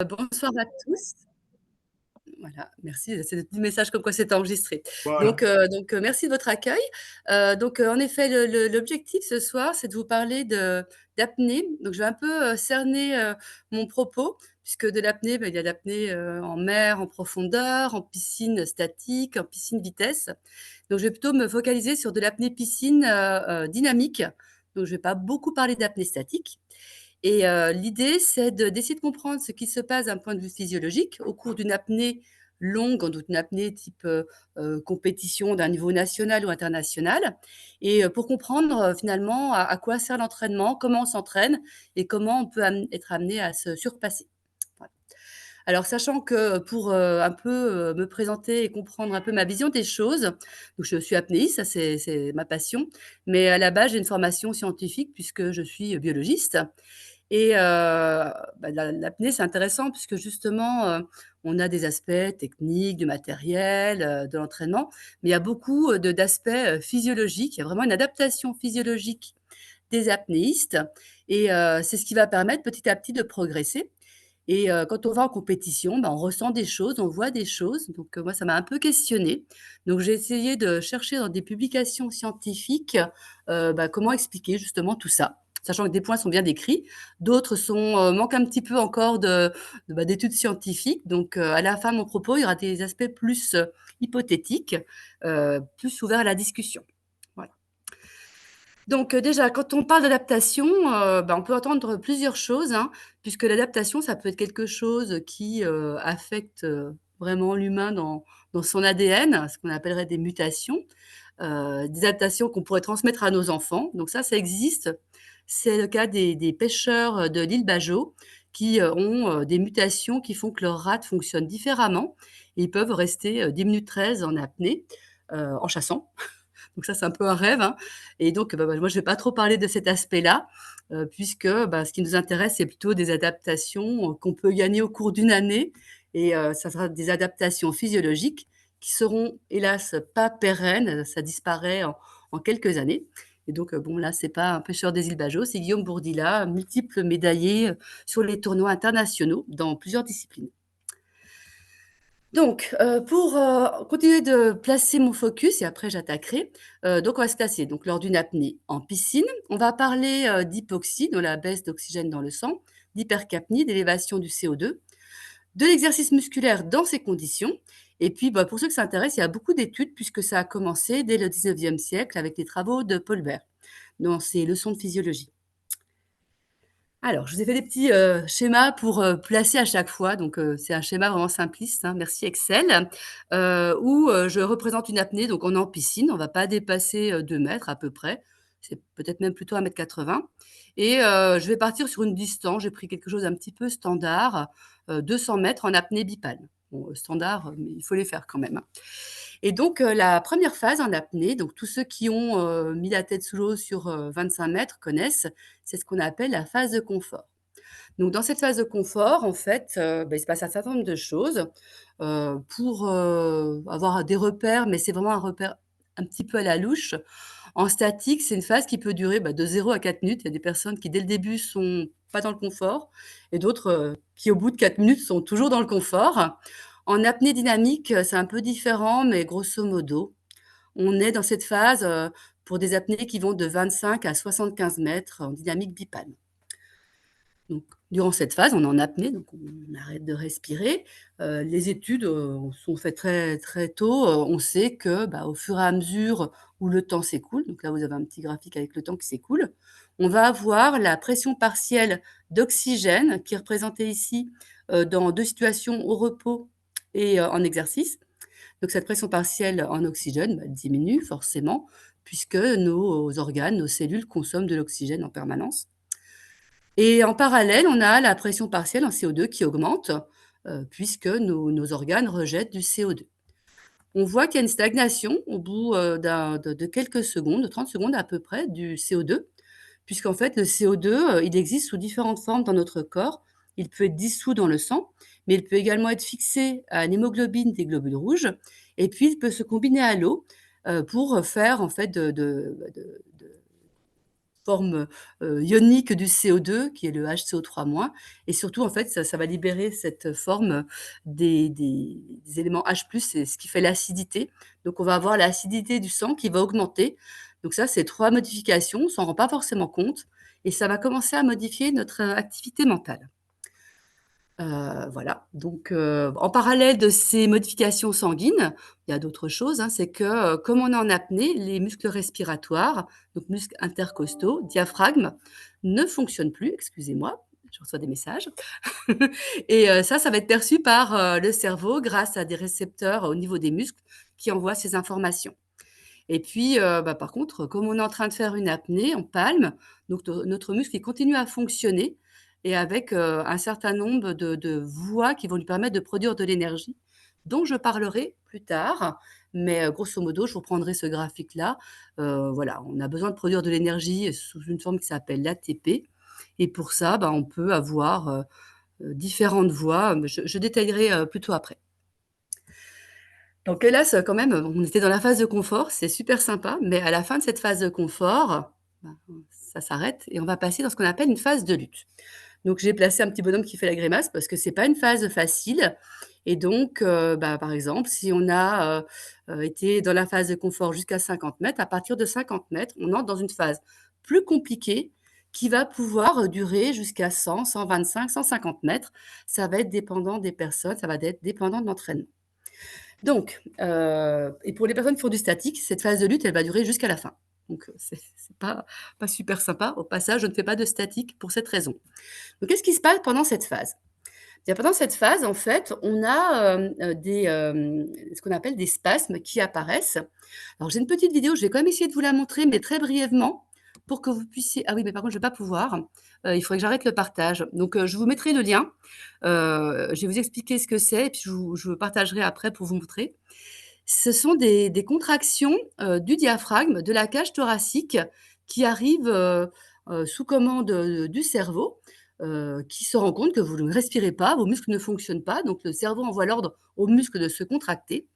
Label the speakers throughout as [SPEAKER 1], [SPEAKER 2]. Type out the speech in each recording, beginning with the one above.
[SPEAKER 1] Bonsoir à tous. Voilà, merci, c'est le petit message comme quoi c'est enregistré.
[SPEAKER 2] Voilà.
[SPEAKER 1] Donc, merci de votre accueil. En effet, l'objectif ce soir, c'est de vous parler d'apnée. Donc je vais un peu, cerner, mon propos puisque de l'apnée, il y a l'apnée, en mer, en profondeur, en piscine statique, en piscine vitesse. Donc je vais plutôt me focaliser sur de l'apnée piscine, dynamique. Donc je vais pas beaucoup parler d'apnée statique. L'idée, c'est d'essayer de comprendre ce qui se passe d'un point de vue physiologique au cours d'une apnée longue, donc une apnée type, compétition d'un niveau national ou international pour comprendre, finalement à quoi sert l'entraînement, comment on s'entraîne et comment on peut être amené à se surpasser. Voilà. Alors sachant que pour, un peu, me présenter et comprendre un peu ma vision des choses, donc je suis apnéiste, ça c'est ma passion, mais à la base, j'ai une formation scientifique puisque je suis biologiste l'apnée, c'est intéressant puisque justement, on a des aspects techniques, du matériel, de l'entraînement, mais il y a beaucoup, d'aspects, physiologiques. Il y a vraiment une adaptation physiologique des apnéistes c'est ce qui va permettre petit à petit de progresser quand on va en compétition, on ressent des choses, on voit des choses moi, ça m'a un peu questionnée. Donc j'ai essayé de chercher dans des publications scientifiques, comment expliquer justement tout ça. Sachant que des points sont bien décrits, d'autres manquent un petit peu encore d'études scientifiques. À la fin de mon propos, il y aura des aspects plus, hypothétiques, plus ouverts à la discussion. Voilà. Déjà, quand on parle d'adaptation, on peut entendre plusieurs choses, hein, puisque l'adaptation, ça peut être quelque chose qui, affecte, vraiment l'humain dans son ADN, ce qu'on appellerait des mutations, des adaptations qu'on pourrait transmettre à nos enfants. Donc ça existe. C'est le cas des pêcheurs, de l'île Bajau qui, ont, des mutations qui font que leur rate fonctionne différemment et ils peuvent rester, 10 minutes 13 en apnée, en chassant. Donc ça, c'est un peu un rêve, hein moi, je vais pas trop parler de cet aspect-là, puisque, ce qui nous intéresse, c'est plutôt des adaptations, qu'on peut gagner au cours d'une année ça sera des adaptations physiologiques qui seront, hélas, pas pérennes, ça disparaît en quelques années là, c'est pas un pêcheur des îles Bajau, c'est Guillaume Bourdila, multiple médaillé, sur les tournois internationaux dans plusieurs disciplines. Pour, continuer de placer mon focus et après j'attaquerai, on va se placer lors d'une apnée en piscine. On va parler, d'hypoxie, donc la baisse d'oxygène dans le sang, d'hypercapnie, d'élévation du CO2, de l'exercice musculaire dans ces conditions pour ceux que ça intéresse, il y a beaucoup d'études puisque ça a commencé dès le 19e siècle avec les travaux de Paul Bert dans ses leçons de physiologie. Alors, je vous ai fait des petits, schémas pour, placer à chaque fois c'est un schéma vraiment simpliste, hein, merci Excel, je représente une apnée, donc on est en piscine, on va pas dépasser, 2 m à peu près. C'est peut-être même plutôt 1,80 m je vais partir sur une distance, j'ai pris quelque chose d'un petit peu standard, 200 m en apnée bipale. Bon, standard, mais il faut les faire quand même, hein. La première phase en apnée, donc tous ceux qui ont, mis la tête sous l'eau sur, 25 mètres connaissent, c'est ce qu'on appelle la phase de confort. Donc dans cette phase de confort, en fait, il se passe un certain nombre de choses, pour, avoir des repères, mais c'est vraiment un repère un petit peu à la louche. En statique, c'est une phase qui peut durer, de 0 à 4 minutes. Il y a des personnes qui, dès le début, sont pas dans le confort et d'autres, qui, au bout de 4 minutes, sont toujours dans le confort. En apnée dynamique, c'est un peu différent, mais grosso modo, on est dans cette phase, pour des apnées qui vont de 25 à 75 mètres en dynamique bipale. Donc, durant cette phase, on est en apnée, donc on arrête de respirer. Les études, sont faites très, très tôt. On sait que, au fur et à mesure où le temps s'écoule, donc là, vous avez un petit graphique avec le temps qui s'écoule, on va avoir la pression partielle d'oxygène qui est représentée ici, dans 2 situations au repos en exercice. Donc cette pression partielle en oxygène, diminue forcément puisque nos organes, nos cellules consomment de l'oxygène en permanence. En parallèle, on a la pression partielle en CO2 qui augmente, puisque nos organes rejettent du CO2. On voit qu'il y a une stagnation au bout, de quelques secondes, de 30 secondes à peu près, du CO2, puisqu'en fait le CO2, il existe sous différentes formes dans notre corps. Il peut être dissous dans le sang, mais il peut également être fixé à l'hémoglobine des globules rouges et puis il peut se combiner à l'eau, pour faire en fait de forme, ionique du CO2 qui est le HCO3- et surtout, en fait, ça va libérer cette forme, des éléments H+, c'est ce qui fait l'acidité. Donc on va avoir l'acidité du sang qui va augmenter. Donc ça, c'est 3 modifications, on s'en rend pas forcément compte et ça va commencer à modifier notre, activité mentale. Voilà, donc en parallèle de ces modifications sanguines, il y a d'autres choses, hein. C'est que, comme on est en apnée, les muscles respiratoires, donc muscles intercostaux, diaphragme, ne fonctionnent plus. Excusez-moi, je reçois des messages et ça va être perçu par, le cerveau grâce à des récepteurs au niveau des muscles qui envoient ces informations. Et puis, par contre, comme on est en train de faire une apnée en palme, donc notre muscle, il continue à fonctionner et avec, un certain nombre de voies qui vont lui permettre de produire de l'énergie, dont je parlerai plus tard. Mais, grosso modo, je vous reprendrai ce graphique-là. Voilà, on a besoin de produire de l'énergie sous une forme qui s'appelle l'ATP et pour ça, on peut avoir, différentes voies, mais je détaillerai, plutôt après. Donc hélas, quand même, on était dans la phase de confort, c'est super sympa, mais à la fin de cette phase de confort, ben, ça s'arrête et on va passer dans ce qu'on appelle une phase de lutte. Donc j'ai placé un petit bonhomme qui fait la grimace parce que c'est pas une phase facile et donc par exemple, si on a, été dans la phase de confort jusqu'à 50 mètres, à partir de 50 mètres, on entre dans une phase plus compliquée qui va pouvoir, durer jusqu'à 100, 125, 150 mètres. Ça va être dépendant des personnes, ça va être dépendant de l'entraînement. Donc, et pour les personnes qui font du statique, cette phase de lutte, elle va durer jusqu'à la fin. Donc, c'est pas super sympa. Au passage, je ne fais pas de statique pour cette raison. Donc, qu'est-ce qui se passe pendant cette phase? Bien, pendant cette phase, en fait, on a, ce qu'on appelle des spasmes qui apparaissent. Alors, j'ai une petite vidéo, je vais quand même essayer de vous la montrer, mais très brièvement, pour que vous puissiez ah oui, mais par contre, je ne vais pas pouvoir. Il faudrait que j'arrête le partage. Donc, je vous mettrai le lien. Je vais vous expliquer ce que c'est et puis je partagerai après pour vous montrer. Ce sont des contractions, du diaphragme, de la cage thoracique qui arrivent, sous commande, du cerveau, qui se rend compte que vous ne respirez pas, vos muscles ne fonctionnent pas, donc le cerveau envoie l'ordre aux muscles de se contracter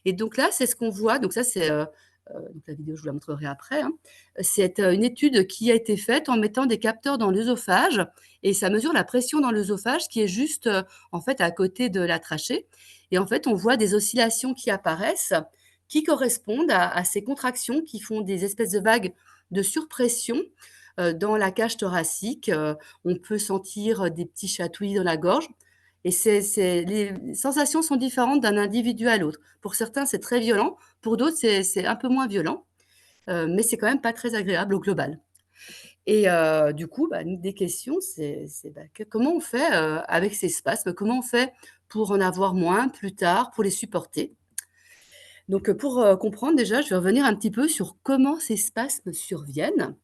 [SPEAKER 1] et donc là, c'est ce qu'on voit, donc ça c'est, donc la vidéo je vous la montrerai après, hein. C'est, une étude qui a été faite en mettant des capteurs dans l'œsophage et ça mesure la pression dans l'œsophage qui est juste, en fait à côté de la trachée et en fait, on voit des oscillations qui apparaissent, qui correspondent à ces contractions qui font des espèces de vagues de surpression, dans la cage thoracique. On peut sentir des petits chatouillis dans la gorge et c'est les sensations sont différentes d'un individu à l'autre. Pour certains, c'est très violent, pour d'autres, c'est un peu moins violent, mais c'est quand même pas très agréable au global et du coup, une des questions, que comment on fait, avec ces spasmes? Comment on fait pour en avoir moins plus tard, pour les supporter? Donc, pour, comprendre déjà, je vais revenir un petit peu sur comment ces spasmes surviennent.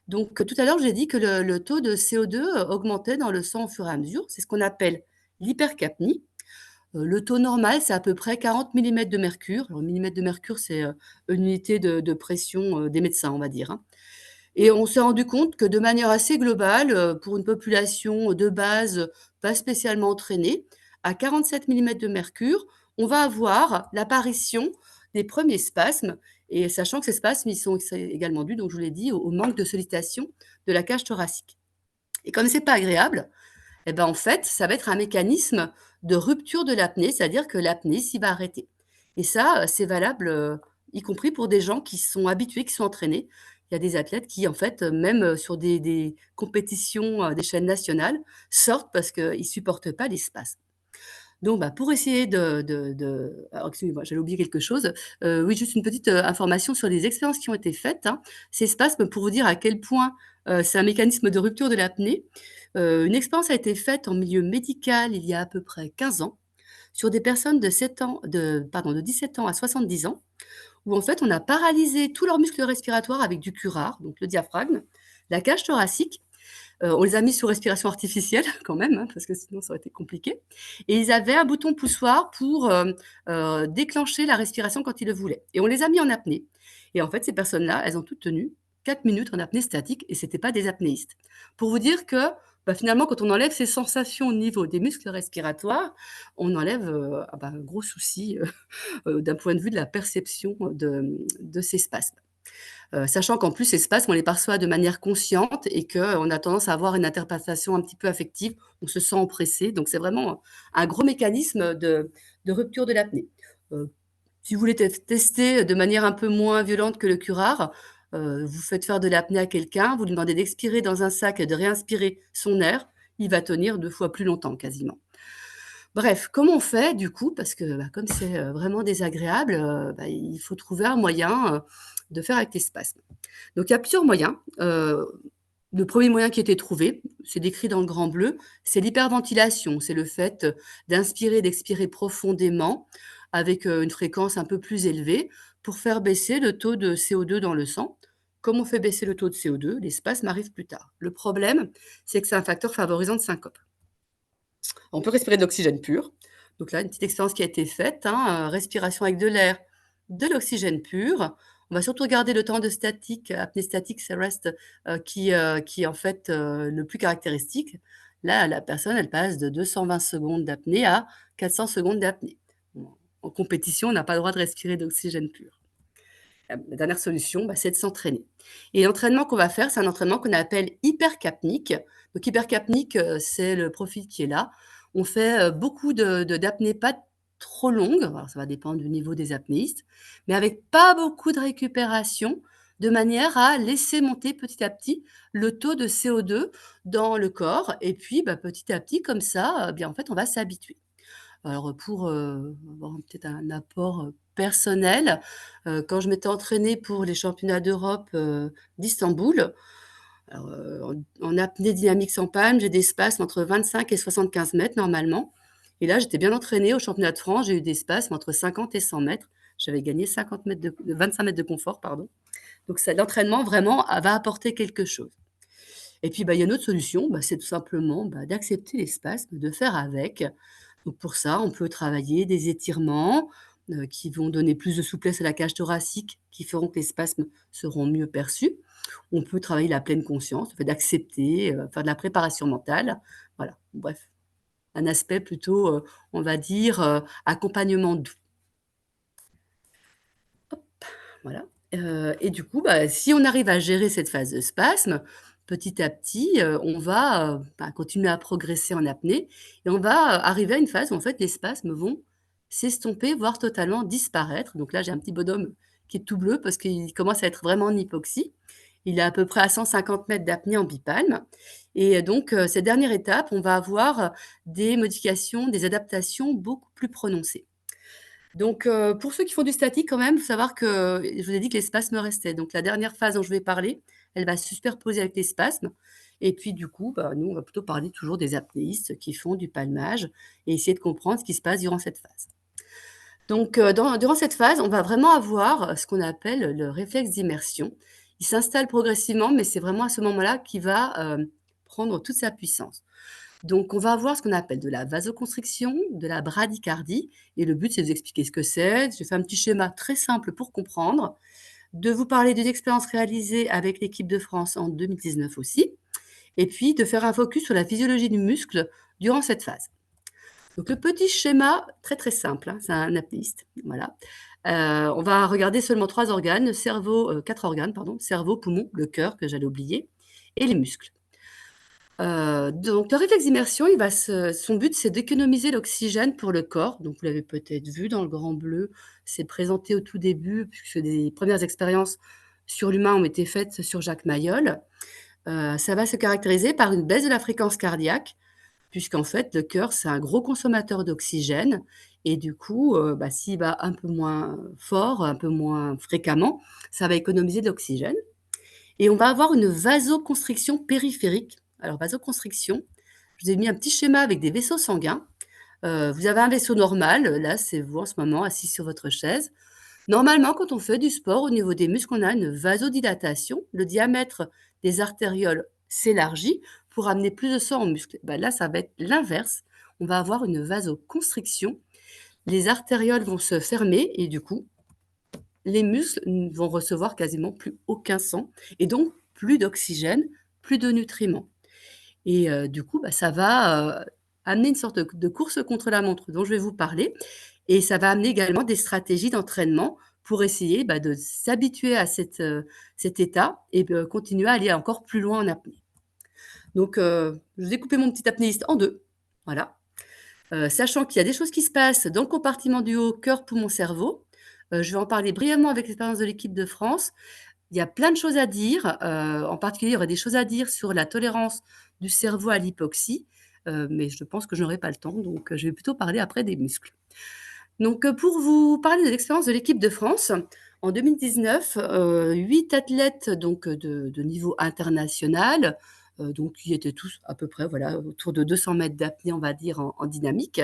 [SPEAKER 1] Donc, tout à l'heure, j'ai dit que le taux de CO2, augmentait dans le sang au fur et à mesure. C'est ce qu'on appelle l'hypercapnie. Le taux normal, c'est à peu près 40 millimètres de mercure. Alors, millimètre de mercure, c'est, une unité de pression, des médecins, on va dire, hein. Et on s'est rendu compte que de manière assez globale, pour une population de base, pas spécialement entraînée, à 47 millimètres de mercure, on va avoir l'apparition des premiers spasmes et sachant que ces spasmes, ils sont c'est également dus, donc je vous l'ai dit, au manque de sollicitation de la cage thoracique. Et comme c'est pas agréable, et en fait, ça va être un mécanisme de rupture de l'apnée, c'est-à-dire que l'apnée s'y va arrêter. Et ça, c'est valable, y compris pour des gens qui sont habitués, qui sont entraînés. Il y a des athlètes qui, en fait, même, sur des compétitions à d'échelle nationale, sortent parce qu'ils supportent pas les spasmes. Donc, pour essayer alors excusez-moi, j'allais oublier quelque chose. Oui, juste une petite, information sur les expériences qui ont été faites, hein. Ces spasmes, pour vous dire à quel point, c'est un mécanisme de rupture de l'apnée. Une expérience a été faite en milieu médical il y a à peu près 15 ans, sur des personnes de 7 ans de 17 ans à 70 ans, où en fait on a paralysé tous leurs muscles respiratoires avec du curare, donc le diaphragme, la cage thoracique. On les a mis sous respiration artificielle quand même, hein, parce que sinon ça aurait été compliqué et ils avaient un bouton poussoir pour, déclencher la respiration quand ils le voulaient et on les a mis en apnée et en fait, ces personnes-là, elles ont toutes tenu 4 minutes en apnée statique et c'était pas des apnéistes. Pour vous dire que, finalement, quand on enlève ces sensations au niveau des muscles respiratoires, on enlève, un gros souci, d'un point de vue de la perception de ces spasmes. Sachant qu'en plus ces spasmes, on les perçoit de manière consciente et qu'on a tendance à avoir une interprétation un petit peu affective. On se sent oppressé, donc c'est vraiment un gros mécanisme de rupture de l'apnée. Heu, Si vous voulez tester de manière un peu moins violente que le curare, vous faites faire de l'apnée à quelqu'un, vous lui demandez d'expirer dans un sac et de réinspirer son air, il va tenir 2 fois plus longtemps quasiment. Bref, comment on fait du coup? Parce que, bah, comme c'est, vraiment désagréable, bah, il faut trouver un moyen, de faire avec les spasmes. Donc il y a plusieurs moyens. Le premier moyen qui a été trouvé, c'est décrit dans le grand bleu, c'est l'hyperventilation. C'est le fait, d'inspirer, d'expirer profondément avec, une fréquence un peu plus élevée pour faire baisser le taux de CO2 dans le sang. Comme on fait baisser le taux de CO2, les spasmes arrivent plus tard. Le problème, c'est que c'est un facteur favorisant de syncope. On peut respirer de l'oxygène pur. Donc là, une petite expérience qui a été faite, hein, respiration avec de l'air, de l'oxygène pur. On va surtout regarder le temps de statique, apnée statique, c'est rest, qui est en fait, le plus caractéristique. Là, la personne, elle passe de 220 secondes d'apnée à 400 secondes d'apnée. Bon, en compétition, on n'a pas le droit de respirer d'oxygène pur. La dernière solution, bah, c'est de s'entraîner. Et l'entraînement qu'on va faire, c'est un entraînement qu'on appelle hypercapnique. Donc hypercapnique, c'est le profil qui est là. On fait, beaucoup d'apnées pas trop longues, alors ça va dépendre du niveau des apnéistes, mais avec pas beaucoup de récupération, de manière à laisser monter petit à petit le taux de CO2 dans le corps et puis, bah, petit à petit comme ça, bien en fait, on va s'habituer. Alors, pour, avoir peut-être un apport, personnel, quand je m'étais entraînée pour les championnats d'Europe, d'Istanbul, alors, en apnée dynamique sans palme, j'ai des spasmes entre 25 et 75 mètres normalement et là, j'étais bien entraînée au championnat de France, j'ai eu des spasmes entre 50 et 100 mètres. J'avais gagné 50 mètres de 25 mètres de confort, pardon. Donc ça l'entraînement vraiment va apporter quelque chose et puis, bah, il y a une autre solution, bah, c'est tout simplement, bah, d'accepter les spasmes, de faire avec. Donc pour ça, on peut travailler des étirements, qui vont donner plus de souplesse à la cage thoracique, qui feront que les spasmes seront mieux perçus. On peut travailler la pleine conscience, le fait d'accepter, faire de la préparation mentale. Voilà, bref, un aspect plutôt, on va dire, accompagnement doux. Voilà, et du coup, bah, si on arrive à gérer cette phase de spasme, petit à petit, on va, bah, continuer à progresser en apnée et on va, arriver à une phase où en fait les spasmes vont s'estomper, voire totalement disparaître. Donc là, j'ai un petit bonhomme qui est tout bleu parce qu'il commence à être vraiment en hypoxie. Il est à peu près à 150 mètres d'apnée en bipalme et donc cette dernière étape, on va avoir, des modifications, des adaptations beaucoup plus prononcées. Donc, pour ceux qui font du statique quand même, il faut savoir que je vous ai dit que les spasmes restaient. Donc la dernière phase dont je vais parler, elle va se superposer avec les spasmes et puis du coup, bah, nous, on va plutôt parler toujours des apnéistes qui font du palmage et essayer de comprendre ce qui se passe durant cette phase. Donc, durant cette phase, on va vraiment avoir, ce qu'on appelle le réflexe d'immersion. Il s'installe progressivement, mais c'est vraiment à ce moment-là qu'il va, prendre toute sa puissance. Donc, on va avoir ce qu'on appelle de la vasoconstriction, de la bradycardie et le but, c'est de vous expliquer ce que c'est. Je fais un petit schéma très simple pour comprendre, de vous parler d'une expérience réalisée avec l'équipe de France en 2019 aussi et puis de faire un focus sur la physiologie du muscle durant cette phase. Donc le petit schéma très, très simple, hein, c'est un apnéiste, voilà. On va regarder seulement 3 organes, le cerveau, 4 organes pardon, cerveau, poumon, le cœur que j'allais oublier et les muscles. Donc le réflexe d'immersion, il va se son but, c'est d'économiser l'oxygène pour le corps. Donc vous l'avez peut-être vu dans le grand bleu, c'est présenté au tout début puisque des premières expériences sur l'humain ont été faites sur Jacques Mayol. Ça va se caractériser par une baisse de la fréquence cardiaque, puisqu'en fait le cœur, c'est un gros consommateur d'oxygène et du coup, bah, s'il bat un peu moins fort, un peu moins fréquemment, ça va économiser de l'oxygène. Et on va avoir une vasoconstriction périphérique. Alors vasoconstriction, je vous ai mis un petit schéma avec des vaisseaux sanguins. Vous avez un vaisseau normal, là c'est vous en ce moment assis sur votre chaise. Normalement, quand on fait du sport, au niveau des muscles, on a une vasodilatation. Le diamètre des artérioles s'élargit pour amener plus de sang aux muscles. Bah, là, ça va être l'inverse. On va avoir une vasoconstriction. Les artérioles vont se fermer et du coup, les muscles ne vont recevoir quasiment plus aucun sang et donc plus d'oxygène, plus de nutriments et du coup, bah, ça va, amener une sorte de course contre la montre dont je vais vous parler et ça va amener également des stratégies d'entraînement pour essayer, de s'habituer à cet état et continuer à aller encore plus loin en apnée. Donc je vous ai coupé mon petit apnéiste en 2, voilà. Sachant qu'il y a des choses qui se passent dans le compartiment du haut, cœur, poumon, cerveau. Je vais en parler brièvement avec l'expérience de l'équipe de France. Il y a plein de choses à dire, en particulier, il y aurait des choses à dire sur la tolérance du cerveau à l'hypoxie, mais je pense que je n'aurai pas le temps, donc je vais plutôt parler après des muscles. Donc, pour vous parler de l'expérience de l'équipe de France, en 2019, 8 athlètes donc, de niveau international, donc qui étaient tous à peu près, voilà, autour de 200 mètres d'apnée, on va dire, en dynamique,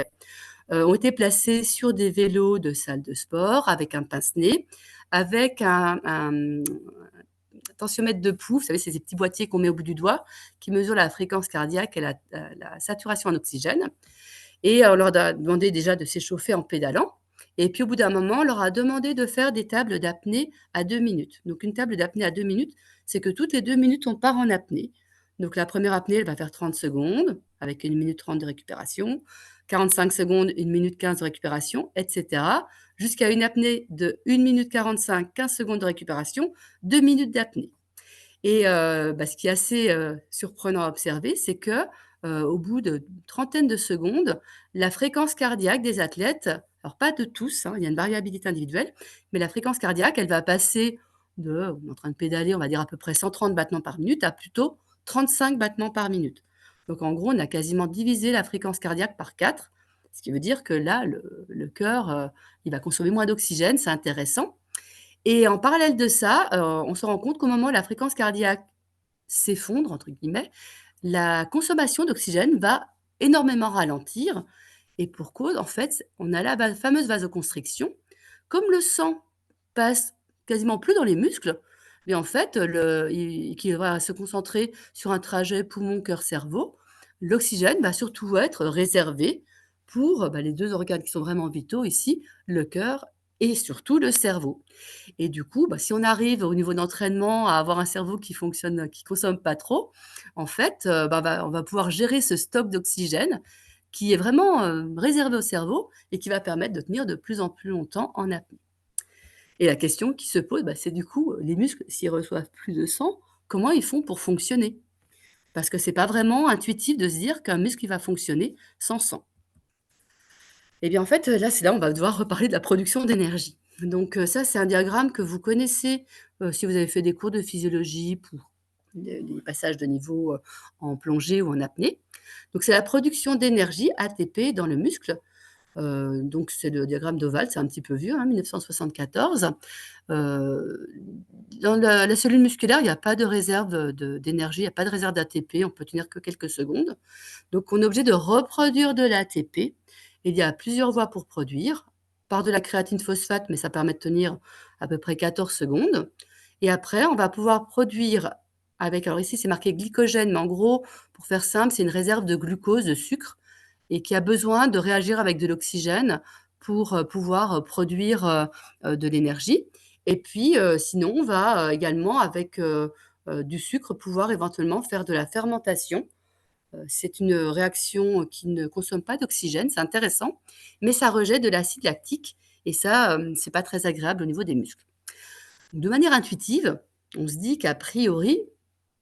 [SPEAKER 1] ont été placés sur des vélos de salle de sport avec un pince-nez, avec un tensiomètre de pouls, vous savez, c'est ces petits boîtiers qu'on met au bout du doigt, qui mesurent la fréquence cardiaque et la saturation en oxygène. Et on leur a demandé déjà de s'échauffer en pédalant. Et puis au bout d'un moment, on leur a demandé de faire des tables d'apnée à 2 minutes. Donc une table d'apnée à 2 minutes, c'est que toutes les 2 minutes, on part en apnée. Donc la première apnée, elle va faire 30 secondes, avec 1 minute 30 de récupération, 45 secondes, 1 minute 15 de récupération, etc. Jusqu'à une apnée de 1 minute 45, 15 secondes de récupération, 2 minutes d'apnée. Et ce qui est assez, surprenant à observer, c'est que, au bout de trentaine de secondes, la fréquence cardiaque des athlètes, alors pas de tous, hein, il y a une variabilité individuelle, mais la fréquence cardiaque, elle va passer de on est en train de pédaler, on va dire à peu près 130 battements par minute à plutôt 35 battements par minute. Donc en gros, on a quasiment divisé la fréquence cardiaque par 4, ce qui veut dire que là, le cœur, il va consommer moins d'oxygène, c'est intéressant. Et en parallèle de ça, on se rend compte qu'au moment où la fréquence cardiaque «s'effondre» entre guillemets, la consommation d'oxygène va énormément ralentir et pour cause, en fait, on a la fameuse vasoconstriction. Comme le sang passe quasiment plus dans les muscles, mais en fait, qui va se concentrer sur un trajet poumon, cœur, cerveau, l'oxygène va surtout être réservé pour, les 2 organes qui sont vraiment vitaux ici, le cœur et surtout le cerveau. Et du coup, si on arrive au niveau d'entraînement à avoir un cerveau qui fonctionne, qui consomme pas trop, en fait, on va pouvoir gérer ce stock d'oxygène qui est vraiment, réservé au cerveau et qui va permettre de tenir de plus en plus longtemps en apnée. Et la question qui se pose, c'est du coup, les muscles, s'ils reçoivent plus de sang, comment ils font pour fonctionner? Parce que c'est pas vraiment intuitif de se dire qu'un muscle, il va fonctionner sans sang. Eh bien, en fait, là, c'est là on va devoir reparler de la production d'énergie. Donc, ça, c'est un diagramme que vous connaissez, si vous avez fait des cours de physiologie pour les passages de niveau, en plongée ou en apnée. Donc, c'est la production d'énergie ATP dans le muscle. Donc c'est le diagramme d'Oval, c'est un petit peu vieux, hein, 1974. Heu, Dans la cellule musculaire, il y a pas de réserve, d'énergie, il y a pas de réserve d'ATP, on peut tenir que quelques secondes. Donc on est obligé de reproduire de l'ATP. Il y a plusieurs voies pour produire. Par de la créatine phosphate, mais ça permet de tenir à peu près 14 secondes. Et après, on va pouvoir produire avec, alors ici c'est marqué glycogène, mais en gros, pour faire simple, c'est une réserve de glucose, de sucre, et qui a besoin de réagir avec de l'oxygène pour, pouvoir, produire, de l'énergie. Et puis, sinon, on va, également avec, du sucre pouvoir éventuellement faire de la fermentation. C'est une réaction qui ne consomme pas d'oxygène, c'est intéressant, mais ça rejette de l'acide lactique et ça, c'est pas très agréable au niveau des muscles. De manière intuitive, on se dit qu'a priori,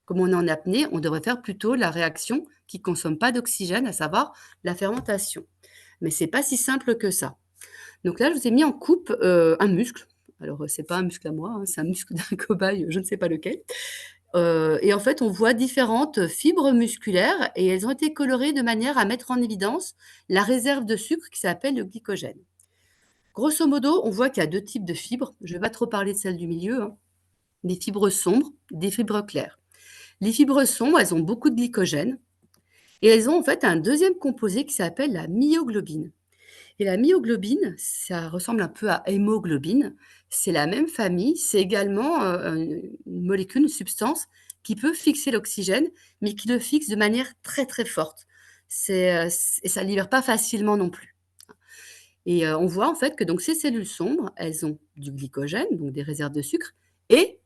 [SPEAKER 1] comme on est en apnée, on devrait faire plutôt la réaction qui ne consomme pas d'oxygène, à savoir la fermentation. Mais c'est pas si simple que ça. Donc là, je vous ai mis en coupe, un muscle. Alors, c'est pas un muscle à moi, hein, c'est un muscle d'un cobaye, je ne sais pas lequel. Et en fait, on voit différentes fibres musculaires et elles ont été colorées de manière à mettre en évidence la réserve de sucre qui s'appelle le glycogène. Grosso modo, on voit qu'il y a 2 types de fibres. Je ne vais pas trop parler de celle du milieu, hein. Des fibres sombres, des fibres claires. Les fibres sombres, elles ont beaucoup de glycogène et elles ont en fait un deuxième composé qui s'appelle la myoglobine. Et la myoglobine, ça ressemble un peu à hémoglobine. C'est la même famille, c'est également, une molécule, une substance qui peut fixer l'oxygène, mais qui le fixe de manière très, très forte. Et ça ne libère pas facilement non plus. Et on voit en fait que donc ces cellules sombres, elles ont du glycogène, donc des réserves de sucre et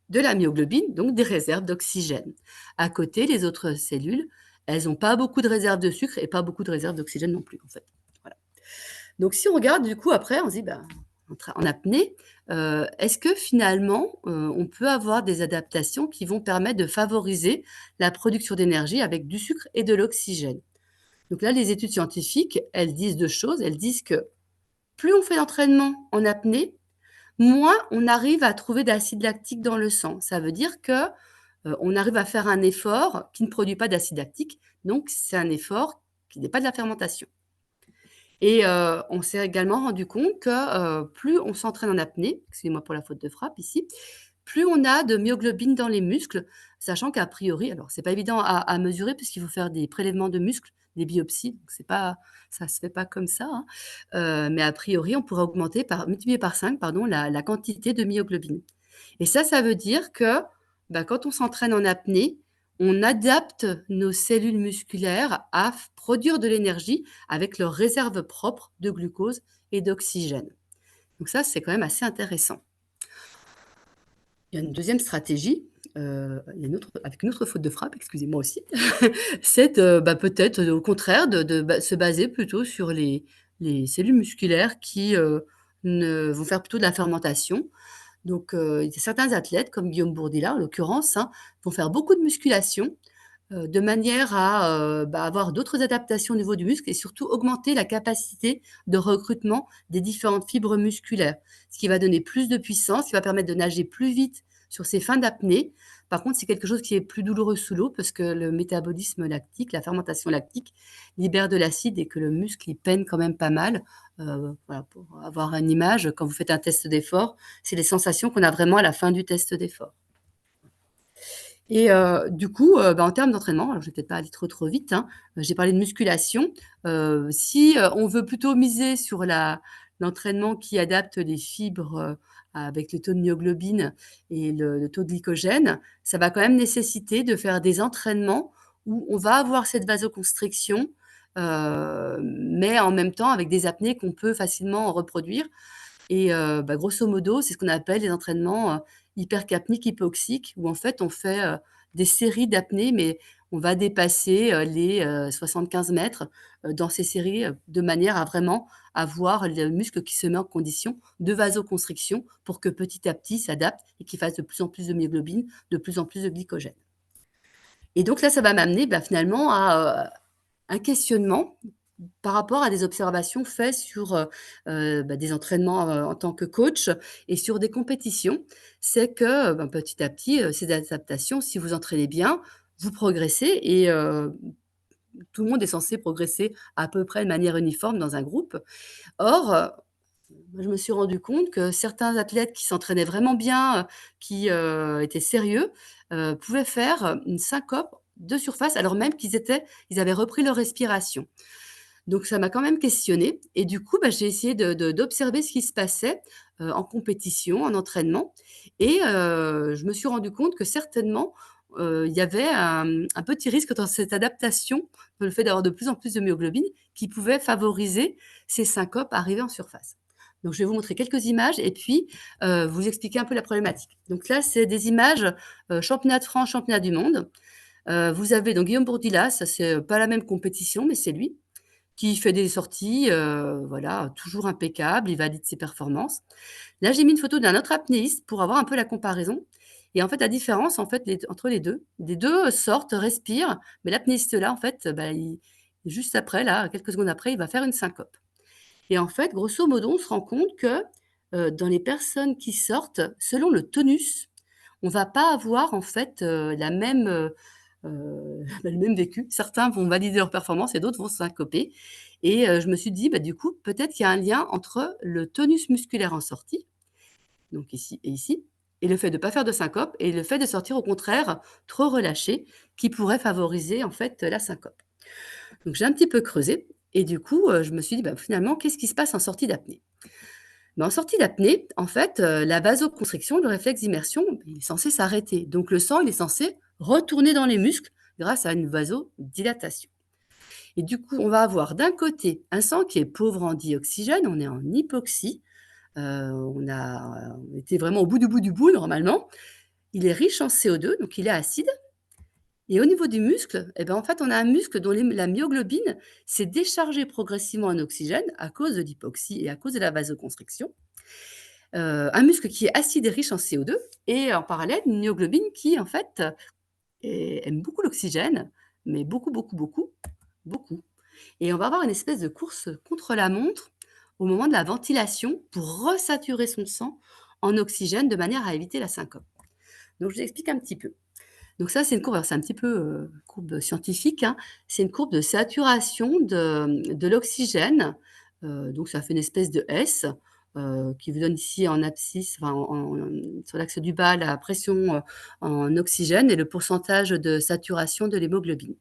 [SPEAKER 1] de la myoglobine, donc des réserves d'oxygène. À côté, les autres cellules, elles ont pas beaucoup de réserves de sucre et pas beaucoup de réserves d'oxygène non plus, en fait. Voilà. Donc si on regarde du coup après, on se dit: en apnée, est-ce que finalement, on peut avoir des adaptations qui vont permettre de favoriser la production d'énergie avec du sucre et de l'oxygène? Donc là, les études scientifiques, elles disent 2 choses. Elles disent que plus on fait d'entraînement en apnée, moins on arrive à trouver d'acide lactique dans le sang. Ça veut dire que, on arrive à faire un effort qui ne produit pas d'acide lactique, donc c'est un effort qui n'est pas de la fermentation. Et on s'est également rendu compte que, plus on s'entraîne en apnée, excusez-moi pour la faute de frappe ici, plus on a de myoglobine dans les muscles, sachant qu'a priori alors c'est pas évident à mesurer puisqu'il faut faire des prélèvements de muscles, des biopsies, donc c'est pas ça se fait pas comme ça, hein, mais a priori on pourrait augmenter multiplier par 5 pardon, la quantité de myoglobine. Et ça veut dire que, bah, quand on s'entraîne en apnée, on adapte nos cellules musculaires à produire de l'énergie avec leurs réserves propres de glucose et d'oxygène. Donc ça, c'est quand même assez intéressant. Il y a une deuxième stratégie, il y a une autre avec une autre faute de frappe, excusez-moi aussi, c'est de, bah, peut-être, au contraire de se baser plutôt sur les cellules musculaires qui, ne vont faire plutôt de la fermentation. Donc, il y a certains athlètes comme Guillaume Bourdila en l'occurrence, hein, vont faire beaucoup de musculation, de manière à, bah, avoir d'autres adaptations au niveau du muscle et surtout augmenter la capacité de recrutement des différentes fibres musculaires. Ce qui va donner plus de puissance, qui va permettre de nager plus vite sur ces fins d'apnée. Par contre, c'est quelque chose qui est plus douloureux sous l'eau parce que le métabolisme lactique, la fermentation lactique libère de l'acide et que le muscle, il peine quand même pas mal. Voilà, pour avoir une image, quand vous faites un test d'effort, c'est les sensations qu'on a vraiment à la fin du test d'effort. Et du coup, bah, en termes d'entraînement, alors je vais peut-être pas aller trop vite, hein, j'ai parlé de musculation. Si, on veut plutôt miser sur l'entraînement qui adapte les fibres, avec le taux de myoglobine et le taux de glycogène, ça va quand même nécessiter de faire des entraînements où on va avoir cette vasoconstriction, mais en même temps avec des apnées qu'on peut facilement reproduire. Et bah, grosso modo, c'est ce qu'on appelle les entraînements, hypercapniques, hypoxiques, où en fait on fait, des séries d'apnées, mais on va dépasser, les, 75 mètres, dans ces séries, de manière à vraiment avoir le muscle qui se met en condition de vasoconstriction pour que petit à petit s'adapte et qu'il fasse de plus en plus de myoglobine, de plus en plus de glycogène. Et donc là, ça va m'amener, bah, finalement à, un questionnement par rapport à des observations faites sur, bah, des entraînements, en tant que coach et sur des compétitions. C'est que, ben, petit à petit, ces adaptations, si vous entraînez bien, vous progressez et tout le monde est censé progresser à peu près de manière uniforme dans un groupe. Or, moi, je me suis rendu compte que certains athlètes qui s'entraînaient vraiment bien, qui, étaient sérieux, pouvaient faire une syncope de surface alors même ils avaient repris leur respiration. Donc ça m'a quand même questionnée et du coup, bah, j'ai essayé d'observer ce qui se passait, en compétition, en entraînement et je me suis rendu compte que certainement, il y avait un petit risque dans cette adaptation, le fait d'avoir de plus en plus de myoglobine qui pouvait favoriser ces syncopes arrivées en surface. Donc je vais vous montrer quelques images et puis, vous expliquer un peu la problématique. Donc là, c'est des images, championnat de France, championnat du monde. Vous avez donc Guillaume Bourdilas, ça c'est pas la même compétition, mais c'est lui qui fait des sorties, voilà, toujours impeccable, il valide ses performances. Là, j'ai mis une photo d'un autre apnéiste pour avoir un peu la comparaison et en fait, la différence, en fait, entre les 2 sortent, respirent, mais l'apnéiste là, en fait, bah, il juste après, là, quelques secondes après, il va faire une syncope et en fait, grosso modo, on se rend compte que, dans les personnes qui sortent, selon le tonus, on va pas avoir en fait, le même vécu. Certains vont valider leur performance et d'autres vont se syncoper et je me suis dit: «Bah, du coup, peut-être qu'il y a un lien entre le tonus musculaire en sortie, donc ici et le fait de ne pas faire de syncope et le fait de sortir au contraire trop relâché qui pourrait favoriser en fait, la syncope». Donc j'ai un petit peu creusé et du coup, je me suis dit: «Bah, finalement, qu'est-ce qui se passe en sortie d'apnée?» Mais en sortie d'apnée, en fait, la vasoconstriction, le réflexe d'immersion, il est censé s'arrêter. Donc le sang, il est censé retourner dans les muscles grâce à une vasodilatation. Et du coup, on va avoir d'un côté un sang qui est pauvre en dioxygène, on est en hypoxie, on était vraiment au bout du bout normalement. Il est riche en CO2, donc il est acide. Et au niveau du muscle, eh ben, en fait, on a un muscle dont la myoglobine s'est déchargée progressivement en oxygène à cause de l'hypoxie et à cause de la vasoconstriction. Un muscle qui est acide et riche en CO2 et en parallèle, une myoglobine qui, en fait, aime beaucoup l'oxygène, mais beaucoup, beaucoup, beaucoup, beaucoup. Et on va avoir une espèce de course contre la montre au moment de la ventilation pour resaturer son sang en oxygène de manière à éviter la syncope. Donc je vous explique un petit peu. Donc ça, c'est une courbe, alors c'est un petit peu courbe scientifique, hein. C'est une courbe de saturation de l'oxygène. Donc ça fait une espèce de S qui vous donne ici en abscisse, enfin, sur l'axe du bas, la pression en oxygène et le pourcentage de saturation de l'hémoglobine.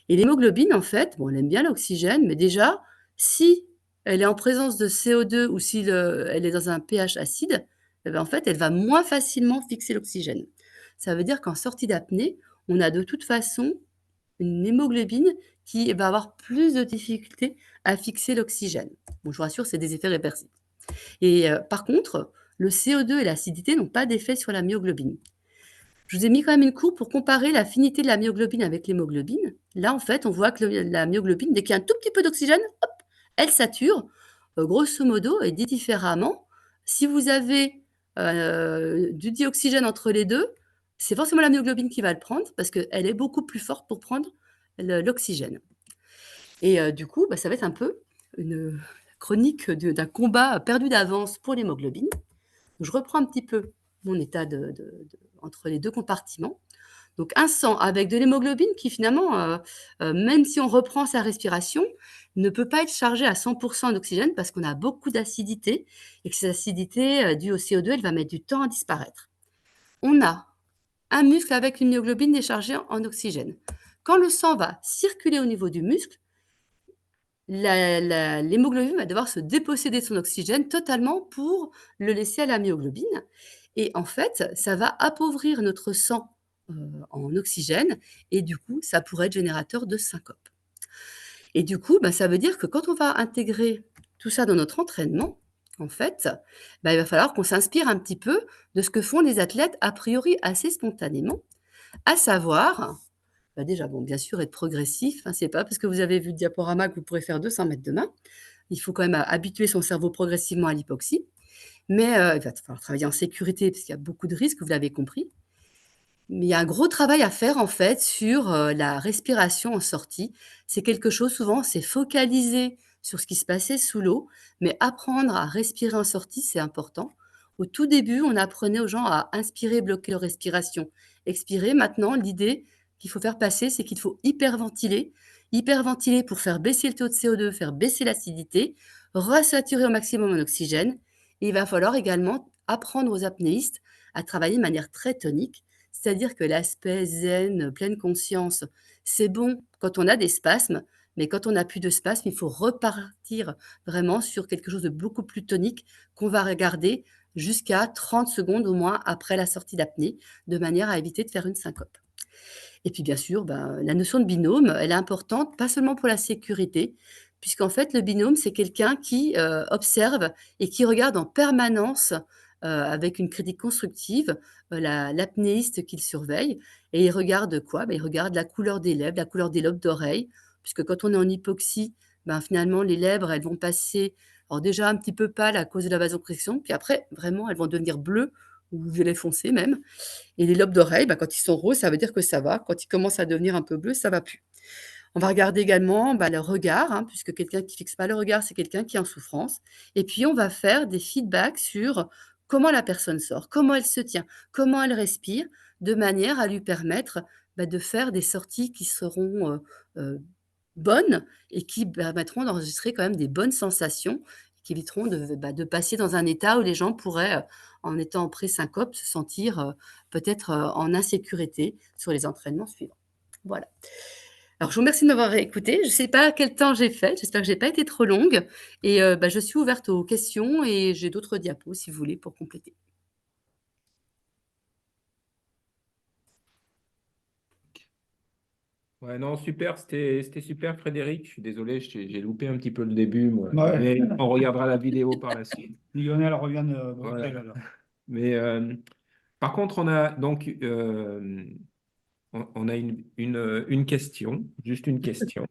[SPEAKER 1] Et l'hémoglobine, en fait, bon, elle aime bien l'oxygène, mais déjà, si elle est en présence de CO2 ou si elle est dans un pH acide, eh ben, en fait, elle va moins facilement fixer l'oxygène. Ça veut dire qu'en sortie d'apnée, on a de toute façon une hémoglobine qui va avoir plus de difficultés à fixer l'oxygène. Bon, je vous rassure, c'est des effets réversibles. Et par contre, le CO2 et l'acidité n'ont pas d'effet sur la myoglobine. Je vous ai mis quand même une courbe pour comparer l'affinité de la myoglobine avec l'hémoglobine. Là, en fait, on voit que la myoglobine, dès qu'il y a un tout petit peu d'oxygène, hop, elle sature. Grosso modo, et dit différemment, si vous avez du dioxygène entre les deux, c'est forcément la myoglobine qui va le prendre parce qu'elle est beaucoup plus forte pour prendre l'oxygène. Et du coup, bah, ça va être un peu une chronique d'un combat perdu d'avance pour l'hémoglobine. Je reprends un petit peu mon état entre les deux compartiments. Donc un sang avec de l'hémoglobine qui finalement, même si on reprend sa respiration, ne peut pas être chargé à 100% d'oxygène parce qu'on a beaucoup d'acidité et que cette acidité due au CO2, elle va mettre du temps à disparaître. On a un muscle avec une myoglobine déchargée en oxygène. Quand le sang va circuler au niveau du muscle, l'hémoglobine va devoir se déposséder de son oxygène totalement pour le laisser à la myoglobine. Et en fait, ça va appauvrir notre sang en oxygène et du coup, ça pourrait être générateur de syncope. Et du coup, bah, ça veut dire que quand on va intégrer tout ça dans notre entraînement, en fait, bah, il va falloir qu'on s'inspire un petit peu de ce que font les athlètes a priori assez spontanément, à savoir, bah, déjà, bon, bien sûr, être progressif, hein, c'est pas parce que vous avez vu le diaporama que vous pourrez faire 200 mètres demain. Il faut quand même habituer son cerveau progressivement à l'hypoxie, mais il va falloir travailler en sécurité parce qu'il y a beaucoup de risques, vous l'avez compris. Mais il y a un gros travail à faire en fait sur, la respiration en sortie. C'est quelque chose souvent, c'est focaliser sur ce qui se passait sous l'eau, mais apprendre à respirer en sortie, c'est important. Au tout début, on apprenait aux gens à inspirer, bloquer leur respiration, expirer. Maintenant, l'idée qu'il faut faire passer, c'est qu'il faut hyperventiler. Hyperventiler pour faire baisser le taux de CO2, faire baisser l'acidité, resaturer au maximum en oxygène. Et il va falloir également apprendre aux apnéistes à travailler de manière très tonique, c'est-à-dire que l'aspect zen, pleine conscience, c'est bon quand on a des spasmes, mais quand on n'a plus de spasmes, il faut repartir vraiment sur quelque chose de beaucoup plus tonique qu'on va regarder jusqu'à 30 secondes au moins après la sortie d'apnée, de manière à éviter de faire une syncope. Et puis bien sûr, ben, la notion de binôme, elle est importante, pas seulement pour la sécurité, puisqu'en fait le binôme, c'est quelqu'un qui observe et qui regarde en permanence avec une critique constructive l'apnéiste qu'il surveille. Et il regarde quoi? Ben, il regarde la couleur des lèvres, la couleur des lobes d'oreilles, puisque quand on est en hypoxie, ben, finalement les lèvres, elles vont passer, alors déjà un petit peu pâles à cause de la vasopression, puis après vraiment elles vont devenir bleues ou violet foncé même. Et les lobes d'oreilles, bah, quand ils sont roses, ça veut dire que ça va. Quand ils commencent à devenir un peu bleus, ça va plus. On va regarder également bah, le regard, hein, puisque quelqu'un qui fixe pas le regard, c'est quelqu'un qui est en souffrance. Et puis, on va faire des feedbacks sur comment la personne sort, comment elle se tient, comment elle respire, de manière à lui permettre bah, de faire des sorties qui seront euh, bonnes et qui permettront d'enregistrer quand même des bonnes sensations, qui éviteront de passer dans un état où les gens pourraient, en étant en pré-syncope, se sentir peut-être en insécurité sur les entraînements suivants. Voilà. Alors, je vous remercie de m'avoir écouté. Je ne sais pas quel temps j'ai fait. J'espère que je n'ai pas été trop longue. Et bah, je suis ouverte aux questions et j'ai d'autres diapos si vous voulez pour compléter.
[SPEAKER 2] Ouais, non, super, c'était super, Frédéric. Je suis désolé, j'ai loupé un petit peu le début, moi.
[SPEAKER 3] Ouais.
[SPEAKER 2] Mais on regardera la vidéo par la suite.
[SPEAKER 3] Lionel revient de
[SPEAKER 2] Voilà.
[SPEAKER 3] Montréal, alors.
[SPEAKER 2] Mais par contre, on a donc on a une question, juste une question.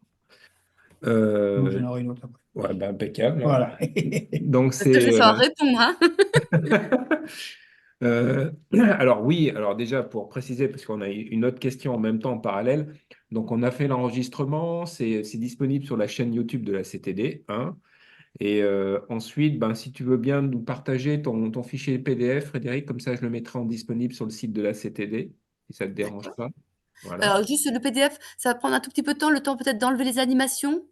[SPEAKER 3] Donc,
[SPEAKER 2] Euh,
[SPEAKER 3] j'en aurai une autre après.
[SPEAKER 2] ouais, ben, impeccable, hein.
[SPEAKER 3] Voilà.
[SPEAKER 2] Donc,
[SPEAKER 1] Parce que je vais
[SPEAKER 2] c'est.
[SPEAKER 1] savoir répondre, hein.
[SPEAKER 2] Alors oui, alors déjà pour préciser, parce qu'on a une autre question en même temps en parallèle, donc on a fait l'enregistrement, c'est disponible sur la chaîne YouTube de la CTD, hein. Et ensuite, ben, si tu veux bien nous partager ton fichier PDF, Frédéric, comme ça je le mettrai en disponible sur le site de la CTD, si ça ne te dérange
[SPEAKER 1] D'accord.
[SPEAKER 2] pas. Voilà.
[SPEAKER 1] Alors juste le PDF, ça va prendre un tout petit peu de temps, le temps peut-être d'enlever les animations?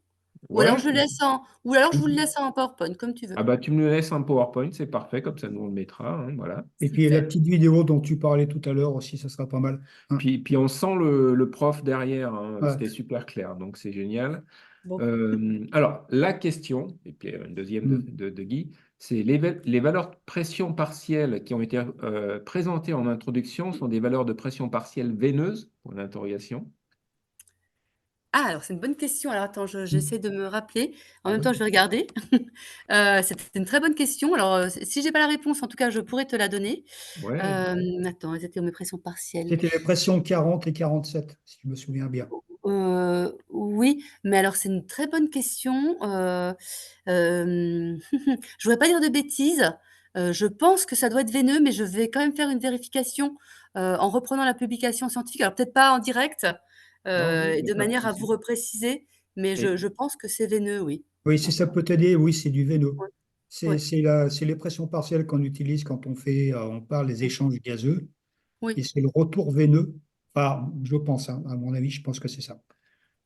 [SPEAKER 1] Ou alors
[SPEAKER 2] Ouais.
[SPEAKER 1] je le laisse en ou alors je vous le laisse en PowerPoint, comme tu
[SPEAKER 2] Ah
[SPEAKER 1] veux.
[SPEAKER 2] bah tu me le laisses en PowerPoint, c'est parfait, comme ça nous on le mettra, hein, voilà.
[SPEAKER 3] Et puis la
[SPEAKER 1] Super.
[SPEAKER 3] petite vidéo dont tu parlais tout à l'heure aussi, ça sera pas mal. Hein.
[SPEAKER 2] Puis on sent le prof derrière, hein,
[SPEAKER 3] Ouais.
[SPEAKER 2] c'était super clair, donc c'est génial.
[SPEAKER 1] Bon.
[SPEAKER 2] Alors, la question, et puis une deuxième
[SPEAKER 3] Mm.
[SPEAKER 2] de Guy, c'est les valeurs de pression partielle qui ont été présentées en introduction sont des valeurs de pression partielle veineuse, pour l'interrogation.
[SPEAKER 1] Ah alors c'est une bonne question. Alors attends, je j'essaie de me rappeler. En même
[SPEAKER 2] Oui.
[SPEAKER 1] temps, je vais regarder. C'est une très bonne question. Alors, si j'ai pas la réponse, en tout cas, je pourrais te la donner.
[SPEAKER 2] Ouais.
[SPEAKER 1] Attends, elles étaient aux pressions partielles.
[SPEAKER 3] C'était les pressions 40 et 47, si je me souviens bien.
[SPEAKER 1] Oui, mais alors c'est une très bonne question. Je voudrais pas dire de bêtises. Je pense que ça doit être veineux, mais je vais quand même faire une vérification, en reprenant la publication scientifique. Alors peut-être pas en direct,
[SPEAKER 2] Non, non, il n'y a
[SPEAKER 1] de
[SPEAKER 2] pas de
[SPEAKER 1] manière à vous
[SPEAKER 2] souci.
[SPEAKER 1] repréciser, mais
[SPEAKER 2] Et,
[SPEAKER 1] je pense que c'est veineux, oui.
[SPEAKER 3] Oui, si
[SPEAKER 1] Ouais,
[SPEAKER 3] ça peut t'aider, oui, c'est du vélo.
[SPEAKER 1] ouais, ouais,
[SPEAKER 3] C'est les pressions partielles qu'on utilise quand on parle des
[SPEAKER 1] ouais,
[SPEAKER 3] échanges gazeux, et
[SPEAKER 1] oui.
[SPEAKER 3] c'est le retour veineux. Enfin, je pense, hein, à mon avis, je pense que c'est ça.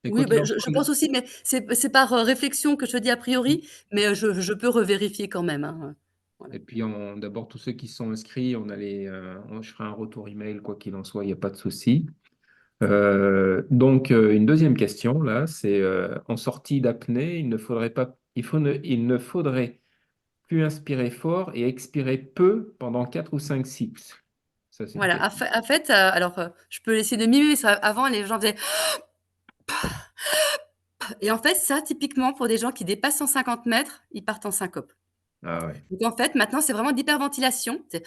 [SPEAKER 2] et
[SPEAKER 1] Oui,
[SPEAKER 2] quoi qu'il
[SPEAKER 1] beh,
[SPEAKER 2] en
[SPEAKER 1] je
[SPEAKER 2] soit,
[SPEAKER 1] pense aussi, mais c'est par, réflexion que je te dis a priori, mais, je peux revérifier quand même, hein, voilà.
[SPEAKER 2] et puis d'abord tous ceux qui sont inscrits, je ferai un retour email, quoi qu'il en soit, il n'y a pas de souci. Donc, une deuxième question, là, c'est en sortie d'apnée, il ne faudrait plus inspirer fort et expirer peu pendant 4 ou 5 cycles. Ça, c'est une
[SPEAKER 1] Voilà,
[SPEAKER 2] question.
[SPEAKER 1] en fait, alors, je peux essayer de mimer, ça avant les gens faisaient et en fait, ça typiquement pour des gens qui dépassent 150 mètres, ils partent en syncope.
[SPEAKER 2] Ah ouais.
[SPEAKER 1] Donc en fait, maintenant, c'est vraiment de l'hyperventilation. C'est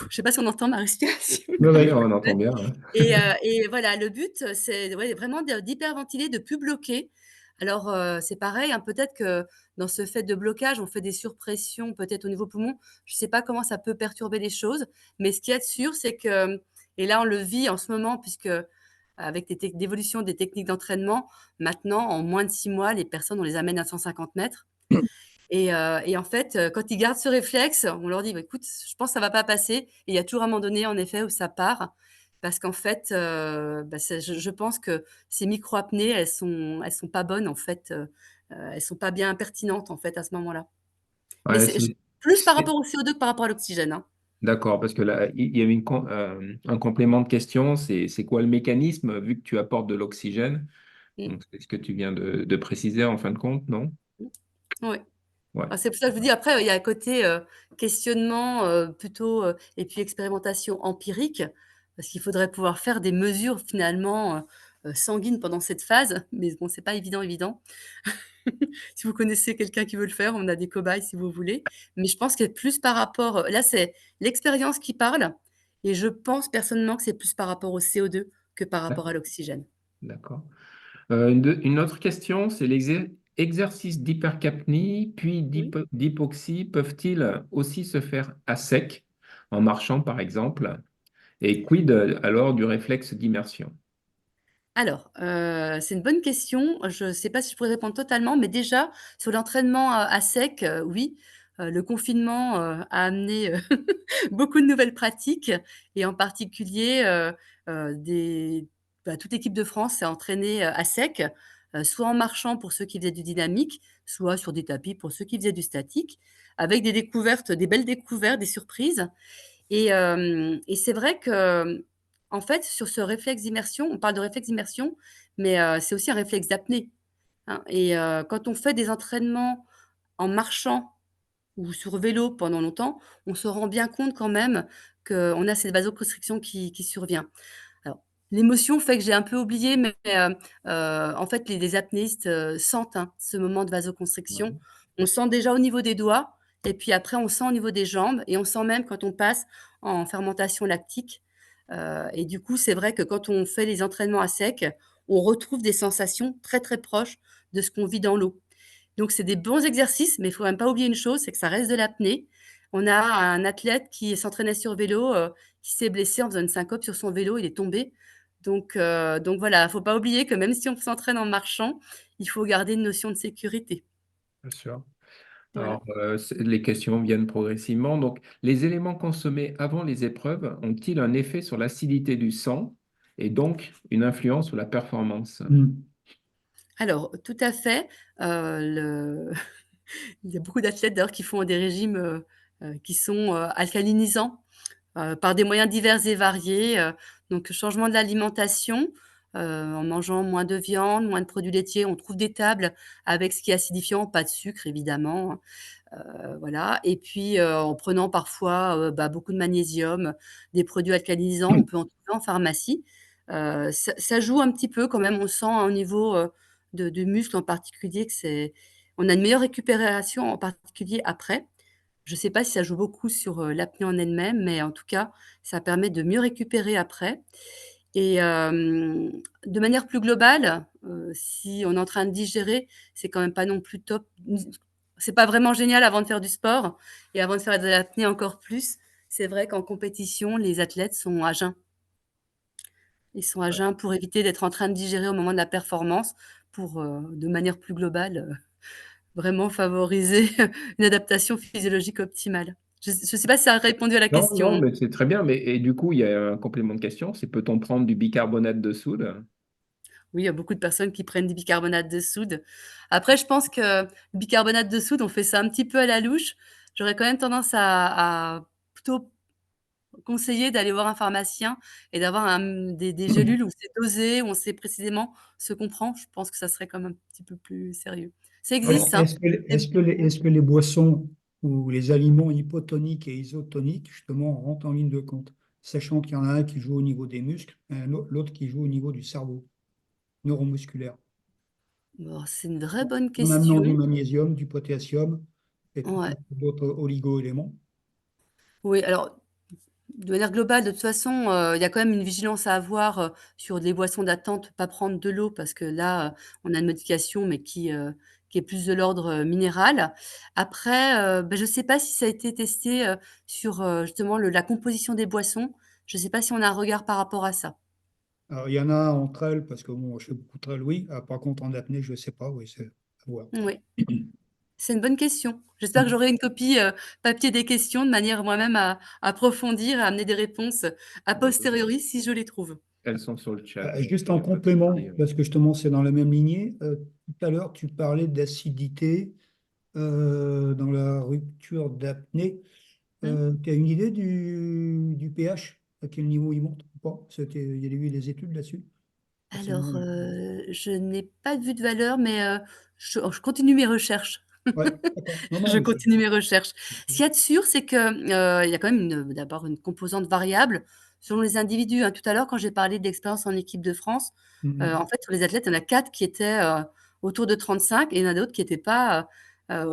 [SPEAKER 1] je sais pas si on entend ma respiration
[SPEAKER 3] Oui,
[SPEAKER 2] Oui,
[SPEAKER 3] oui.
[SPEAKER 2] on entend bien, hein.
[SPEAKER 1] et voilà, le but, c'est ouais, vraiment d'hyperventiler, de plus bloquer. Alors, c'est pareil, hein, peut-être que dans ce fait de blocage, on fait des surpressions peut-être au niveau poumon. Je ne sais pas comment ça peut perturber les choses, mais ce qu'il y a de sûr, c'est que et là, on le vit en ce moment puisque avec l'évolution des techniques d'entraînement, maintenant, en moins de 6 mois, les personnes, on les amène à 150 mètres. Et en fait, quand ils gardent ce réflexe, on leur dit: «Bah, écoute, je pense que ça va pas passer» et il y a toujours un moment donné, en effet, où ça part parce qu'en fait, bah, c'est je pense que ces micro-apnées, elles sont pas bonnes, en fait, elles sont pas bien pertinentes, en fait, à ce moment-là. Mais
[SPEAKER 2] Ouais,
[SPEAKER 1] c'est plus par
[SPEAKER 2] c'est-
[SPEAKER 1] rapport au CO2 que par rapport à l'oxygène, hein.
[SPEAKER 2] d'accord, parce que là, il y avait un complément de question, c'est quoi le mécanisme, vu que tu apportes de l'oxygène?
[SPEAKER 1] Mmh.
[SPEAKER 2] Donc, c'est ce que tu viens de préciser en fin de compte, non?
[SPEAKER 1] Mmh. Ouais.
[SPEAKER 2] Ouais.
[SPEAKER 1] Ah, c'est pour ça que je vous dis après, il y a un côté, questionnement, plutôt, et puis expérimentation empirique, parce qu'il faudrait pouvoir faire des mesures finalement, sanguines pendant cette phase, mais bon, c'est pas évident. Si vous connaissez quelqu'un qui veut le faire, on a des cobayes si vous voulez, mais je pense que plus par rapport, là, c'est l'expérience qui parle et je pense personnellement que c'est plus par rapport au CO2 que par rapport à l'oxygène.
[SPEAKER 2] D'accord. Une autre question, c'est les exercices d'hypercapnie puis
[SPEAKER 1] Oui.
[SPEAKER 2] d'hypoxie peuvent-ils aussi se faire à sec, en marchant par exemple? Et quid alors du réflexe d'immersion?
[SPEAKER 1] Alors, c'est une bonne question. Je ne sais pas si je pourrais répondre totalement, mais déjà sur l'entraînement, à sec, oui, le confinement, a amené, beaucoup de nouvelles pratiques et en particulier, des toute l'équipe de France s'est entraînée, à sec, soit en marchant pour ceux qui faisaient du dynamique, soit sur des tapis pour ceux qui faisaient du statique, avec des découvertes, des belles découvertes, des surprises et c'est vrai que, en fait, sur ce réflexe d'immersion, on parle de réflexe d'immersion, mais c'est aussi un réflexe d'apnée, hein et quand on fait des entraînements en marchant ou sur vélo pendant longtemps, on se rend bien compte quand même qu'on a cette vasoconstriction qui survient. Alors, l'émotion fait que j'ai un peu oublié, mais en fait, les apnéistes, sentent, hein, ce moment de vasoconstriction.
[SPEAKER 2] Ouais.
[SPEAKER 1] On sent déjà au niveau des doigts et puis après on sent au niveau des jambes et on sent même quand on passe en fermentation lactique, et du coup, c'est vrai que quand on fait les entraînements à sec, on retrouve des sensations très, très proches de ce qu'on vit dans l'eau. Donc c'est des bons exercices, mais il faut quand même pas oublier une chose, c'est que ça reste de l'apnée. On a un athlète qui s'entraînait sur vélo, qui s'est blessé en faisant une syncope sur son vélo, il est tombé. Donc voilà, faut pas oublier que même si on s'entraîne en marchant, il faut garder une notion de sécurité.
[SPEAKER 2] Bien sûr.
[SPEAKER 1] Voilà.
[SPEAKER 2] Alors, les questions viennent progressivement. Donc, les éléments consommés avant les épreuves ont-ils un effet sur l'acidité du sang et donc une influence sur la performance?
[SPEAKER 3] Hmm.
[SPEAKER 1] Alors tout à fait, le il y a beaucoup d'athlètes d'ailleurs qui font des régimes, qui sont, alcalinisants. Par des moyens divers et variés, donc changement de l'alimentation, en mangeant moins de viande, moins de produits laitiers. On trouve des tables avec ce qui est acidifiant, pas de sucre évidemment, voilà et puis, en prenant parfois, beaucoup de magnésium, des produits alcalinisants, on peut en trouver en pharmacie. Ça joue un petit peu quand même, on sent au niveau, de du muscle en particulier que c'est on a une meilleure récupération en particulier après. Je ne sais pas si ça joue beaucoup sur, l'apnée en elle-même, mais en tout cas, ça permet de mieux récupérer après et de manière plus globale, si on est en train de digérer, c'est quand même pas non plus top. C'est pas vraiment génial avant de faire du sport et avant de faire de l'apnée encore plus. C'est vrai qu'en compétition, les athlètes sont à jeun. Ils sont à
[SPEAKER 2] Ouais.
[SPEAKER 1] jeun pour éviter d'être en train de digérer au moment de la performance pour, de manière plus globale, vraiment favoriser une adaptation physiologique optimale. Je ne sais pas si ça a répondu à la
[SPEAKER 2] Non, non,
[SPEAKER 1] question?
[SPEAKER 2] mais c'est très bien. Mais, et du coup, il y a un complément de question. C'est peut-on prendre du bicarbonate de soude?
[SPEAKER 1] Oui, il y a beaucoup de personnes qui prennent du bicarbonate de soude. Après, je pense que le bicarbonate de soude, on fait ça un petit peu à la louche. J'aurais quand même tendance à plutôt conseiller d'aller voir un pharmacien et d'avoir des gélules où c'est dosé, où on sait précisément ce qu'on prend. Je pense que ça serait quand même un petit peu plus sérieux. Ça
[SPEAKER 3] Alors,
[SPEAKER 1] existe, hein. Et
[SPEAKER 3] est-ce que les boissons ou les aliments hypotoniques et isotoniques, justement, rentrent en ligne de compte, sachant qu'il y en a un qui joue au niveau des muscles et l'autre qui joue au niveau du cerveau neuromusculaire,
[SPEAKER 1] bon, c'est une vraie bonne
[SPEAKER 3] en amenant du
[SPEAKER 1] question.
[SPEAKER 3] magnésium, du potassium et tout un
[SPEAKER 1] Ouais.
[SPEAKER 3] tas d'autres oligo-éléments.
[SPEAKER 1] Oui, alors de manière globale, de toute façon, il y a quand même une vigilance à avoir, sur les boissons d'attente, pas prendre de l'eau parce que là, on a une modification mais qui est plus de l'ordre, minéral. Après, je ne sais pas si ça a été testé, sur, justement la composition des boissons. Je ne sais pas si on a un regard par rapport à ça.
[SPEAKER 3] Alors, il y en a entre elles, parce que bon, je fais beaucoup de trail, oui. Ah, par contre, en apnée, je ne sais pas, oui, c'est à voir.
[SPEAKER 1] Oui, c'est une bonne question. J'espère que j'aurai une copie, papier des questions de manière moi-même à approfondir, à amener des réponses a posteriori si je les trouve.
[SPEAKER 2] Elles sont sur le chat.
[SPEAKER 3] Juste
[SPEAKER 2] Il
[SPEAKER 3] en
[SPEAKER 2] n'y a pas de souci.
[SPEAKER 3] complément, parce que justement, c'est dans la même lignée. Tout à l'heure, tu parlais d'acidité dans la rupture d'apnée.
[SPEAKER 1] Mmh.
[SPEAKER 3] Tu as une idée du pH? À quel niveau il monte ou pas? Il y a eu des études là-dessus? Forcément.
[SPEAKER 1] Alors, je n'ai pas vu de valeur, mais, je continue mes recherches.
[SPEAKER 3] Ouais, d'accord. Non, non,
[SPEAKER 1] Je
[SPEAKER 3] mais
[SPEAKER 1] continue mes recherches. Ce qu'il y a de sûr, c'est que, il y a quand même d'abord une composante variable selon les individus, hein. Tout à l'heure, quand j'ai parlé d'expérience en équipe de France,
[SPEAKER 3] Mhm.
[SPEAKER 1] en fait, sur les athlètes, il y en a 4 qui étaient, autour de 35 et il y en a d'autres qui étaient pas,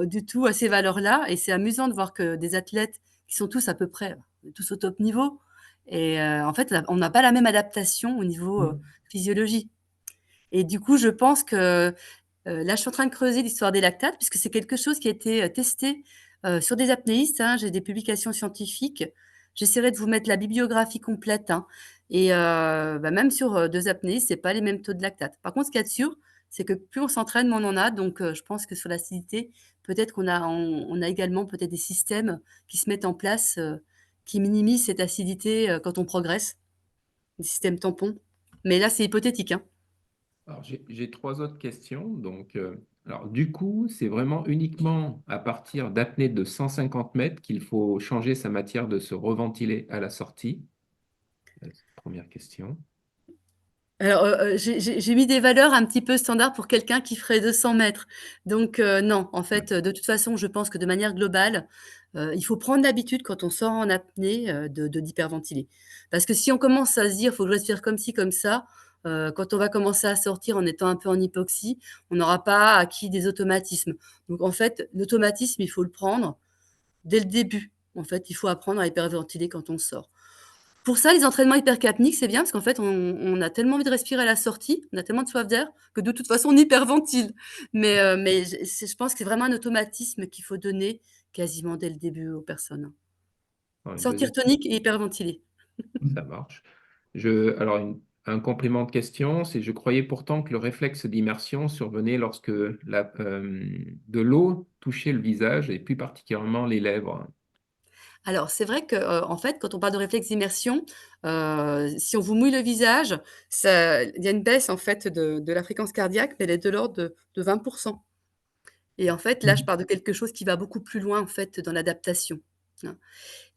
[SPEAKER 1] du tout à ces valeurs-là et c'est amusant de voir que des athlètes qui sont tous à peu près, tous au top niveau et en fait, on n'a pas la même adaptation au niveau,
[SPEAKER 3] Mhm.
[SPEAKER 1] physiologie et du coup, je pense que, là, je suis en train de creuser l'histoire des lactates puisque c'est quelque chose qui a été, testé, sur des apnéistes, hein. J'ai des publications scientifiques. J'essaierai de vous mettre la bibliographie complète, hein et même sur, 2 apnéistes, c'est pas les mêmes taux de lactate. Par contre, ce qu'il y a de sûr, c'est que plus on s'entraîne, moins on en a donc je pense que sur l'acidité, peut-être on a également peut-être des systèmes qui se mettent en place, qui minimisent cette acidité, quand on progresse, des systèmes tampons. Mais là, c'est hypothétique, hein.
[SPEAKER 2] Alors, j'ai trois autres questions. Donc, alors, du coup, c'est vraiment uniquement à partir d'apnée de 150 mètres qu'il faut changer sa matière de se reventiler à la sortie. Première question.
[SPEAKER 1] Alors, j'ai mis des valeurs un petit peu standards pour quelqu'un qui ferait 200 mètres. Donc, non, en
[SPEAKER 2] Ouais.
[SPEAKER 1] fait, de toute façon, je pense que de manière globale, il faut prendre l'habitude quand on sort en apnée, d'hyperventiler. Parce que si on commence à se dire: «Faut que je respire comme ci, comme ça», quand on va commencer à sortir en étant un peu en hypoxie, on n'aura pas acquis des automatismes. Donc en fait, l'automatisme, il faut le prendre dès le début. En fait, il faut apprendre à hyperventiler quand on sort. Pour ça, les entraînements hypercapniques, c'est bien parce qu'en fait, on a tellement envie de respirer à la sortie, on a tellement de soif d'air que de toute façon, on hyperventile. Mais je pense que c'est vraiment un automatisme qu'il faut donner quasiment dès le début aux personnes.
[SPEAKER 2] Alors, une
[SPEAKER 1] Sortir
[SPEAKER 2] deuxième,
[SPEAKER 1] tonique et hyperventiler.
[SPEAKER 2] ça marche. Alors, un complément de question, c'est je croyais pourtant que le réflexe d'immersion survenait lorsque de l'eau touchait le visage et plus particulièrement les lèvres.
[SPEAKER 1] Alors, c'est vrai que, en fait, quand on parle de réflexe d'immersion, si on vous mouille le visage, il y a une baisse, en fait, de la fréquence cardiaque, mais elle est de l'ordre de 20. Et en fait, là, je
[SPEAKER 3] Mhm.
[SPEAKER 1] parle de quelque chose qui va beaucoup plus loin, en fait, dans l'adaptation, hein.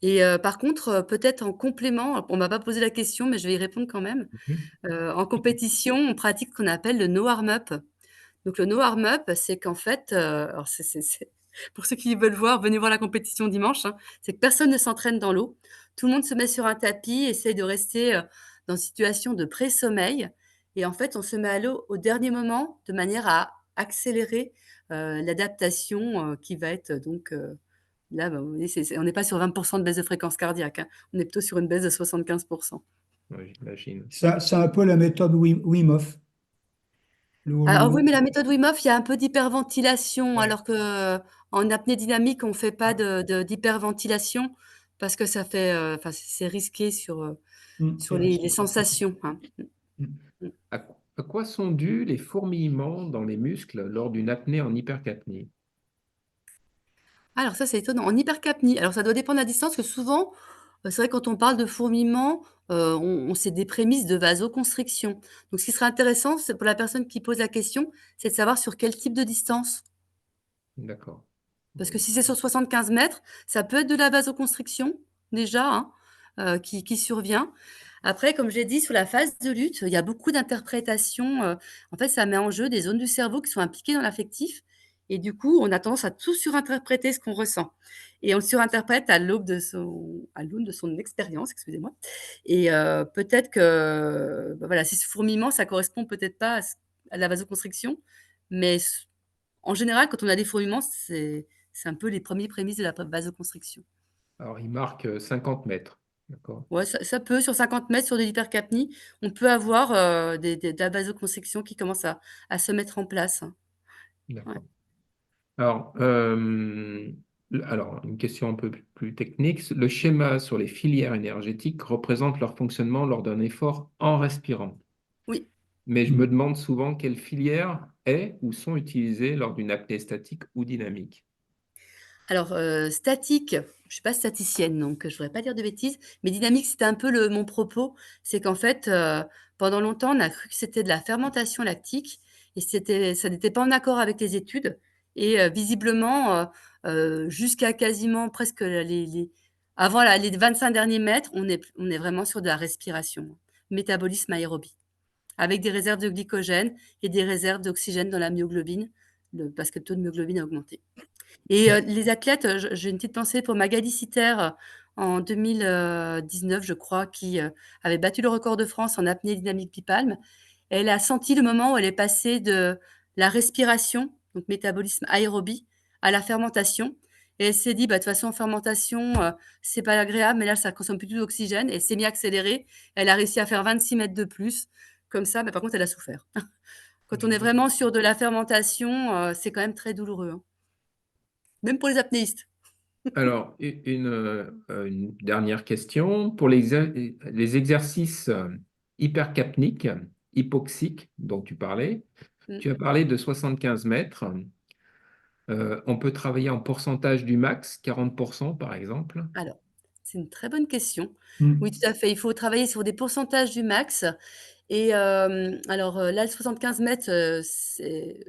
[SPEAKER 1] Et par contre, peut-être en complément, on m'a pas posé la question, mais je vais y répondre quand même.
[SPEAKER 2] Mhm.
[SPEAKER 1] En compétition, on pratique ce qu'on appelle le no warm up. Donc le no warm up, c'est qu'en fait, alors c'est pour ceux qui veulent voir, venez voir la compétition dimanche, hein. C'est que personne ne s'entraîne dans l'eau. Tout le monde se met sur un tapis, essaye de rester, dans une situation de pré-sommeil et en fait, on se met à l'eau au dernier moment de manière à accélérer, l'adaptation, qui va être donc, là, bah, vous voyez, on n'est pas sur 20 de baisse de fréquence cardiaque, hein. On est plutôt sur une baisse de 75.
[SPEAKER 2] Ouais, j'imagine.
[SPEAKER 3] C'est un peu la méthode Wim Hof.
[SPEAKER 1] Alors
[SPEAKER 3] Le-
[SPEAKER 1] oui, mais la méthode Wim Hof, il y a un peu d'hyperventilation,
[SPEAKER 3] ouais.
[SPEAKER 1] alors qu'en apnée dynamique, on fait pas d'hyperventilation parce que ça fait, enfin, c'est risqué sur
[SPEAKER 3] C'est
[SPEAKER 1] les
[SPEAKER 3] risqué.
[SPEAKER 1] sensations, hein.
[SPEAKER 3] Mm.
[SPEAKER 1] Mmh.
[SPEAKER 2] À quoi sont dus les fourmillements dans les muscles lors d'une apnée en hypercapnie?
[SPEAKER 1] Alors ça, c'est étonnant. En hypercapnie, alors ça doit dépendre de la distance, parce que souvent, c'est vrai quand on parle de fourmillement, on c'est des prémices de vasoconstriction. Donc ce qui serait intéressant, c'est pour la personne qui pose la question, c'est de savoir sur quel type de distance.
[SPEAKER 2] D'accord.
[SPEAKER 1] Parce que si c'est sur 75 mètres, ça peut être de la vasoconstriction déjà, hein, qui survient. Après, comme j'ai dit, sur la phase de lutte, il y a beaucoup d'interprétations, en fait, ça met en jeu des zones du cerveau qui sont impliquées dans l'affectif et du coup, on a tendance à tout surinterpréter ce qu'on ressent et on le surinterprète à l'aune de son expérience, excusez-moi et peut-être que, bah, voilà, si ce fourmillement, ça correspond peut-être pas à la vasoconstriction, mais en général, quand on a des fourmillements, c'est un peu les premiers prémices de la vasoconstriction.
[SPEAKER 2] Alors, il marque 50 mètres. D'accord.
[SPEAKER 1] Ouais, ça peut sur 50 mètres sur de l'hypercapnie, on peut avoir, de la vasoconstriction qui commence à se mettre en place, hein. Ouais.
[SPEAKER 2] D'accord. Alors, une question un peu plus technique. Le schéma sur les filières énergétiques représente leur fonctionnement lors d'un effort en respirant.
[SPEAKER 1] Oui.
[SPEAKER 2] Mais je me
[SPEAKER 3] Mm.
[SPEAKER 2] demande souvent quelles filières est ou sont utilisées lors d'une apnée statique ou dynamique.
[SPEAKER 1] Alors, statique, je suis pas staticienne, donc je voudrais pas dire de bêtises, mais dynamique, c'était un peu mon propos. C'est qu'en fait, pendant longtemps, on a cru que c'était de la fermentation lactique et ça n'était pas en accord avec les études et visiblement, jusqu'à quasiment presque les avant les 25 derniers mètres, on est vraiment sur de la respiration, métabolisme aérobie, avec des réserves de glycogène et des réserves d'oxygène dans la myoglobine, parce que le taux de myoglobine a augmenté. Et les athlètes, j'ai une petite pensée pour Magali Sitter, en 2019, je crois, qui, avait battu le record de France en apnée dynamique bipalme. Elle a senti le moment où elle est passée de la respiration, donc métabolisme aérobie, à la fermentation et elle s'est dit: «Bah, de toute façon, en fermentation, c'est pas agréable, mais là, ça consomme plus d'oxygène» et elle s'est mise à accélérer. Elle a réussi à faire 26 mètres de plus comme ça, mais par contre, elle a souffert. Quand on est vraiment sur de la fermentation, c'est quand même très douloureux, hein, même pour les apnéistes.
[SPEAKER 2] Alors, une dernière question. Pour les exercices hypercapniques, hypoxiques dont tu parlais,
[SPEAKER 1] Mmh.
[SPEAKER 2] tu as parlé de 75 mètres. On peut travailler en pourcentage du max, 40% par exemple.
[SPEAKER 1] Alors, c'est une très bonne question. Oui,
[SPEAKER 3] Mm.
[SPEAKER 1] tout à fait. Il faut travailler sur des pourcentages du max et alors, là, le 75 mètres, c'est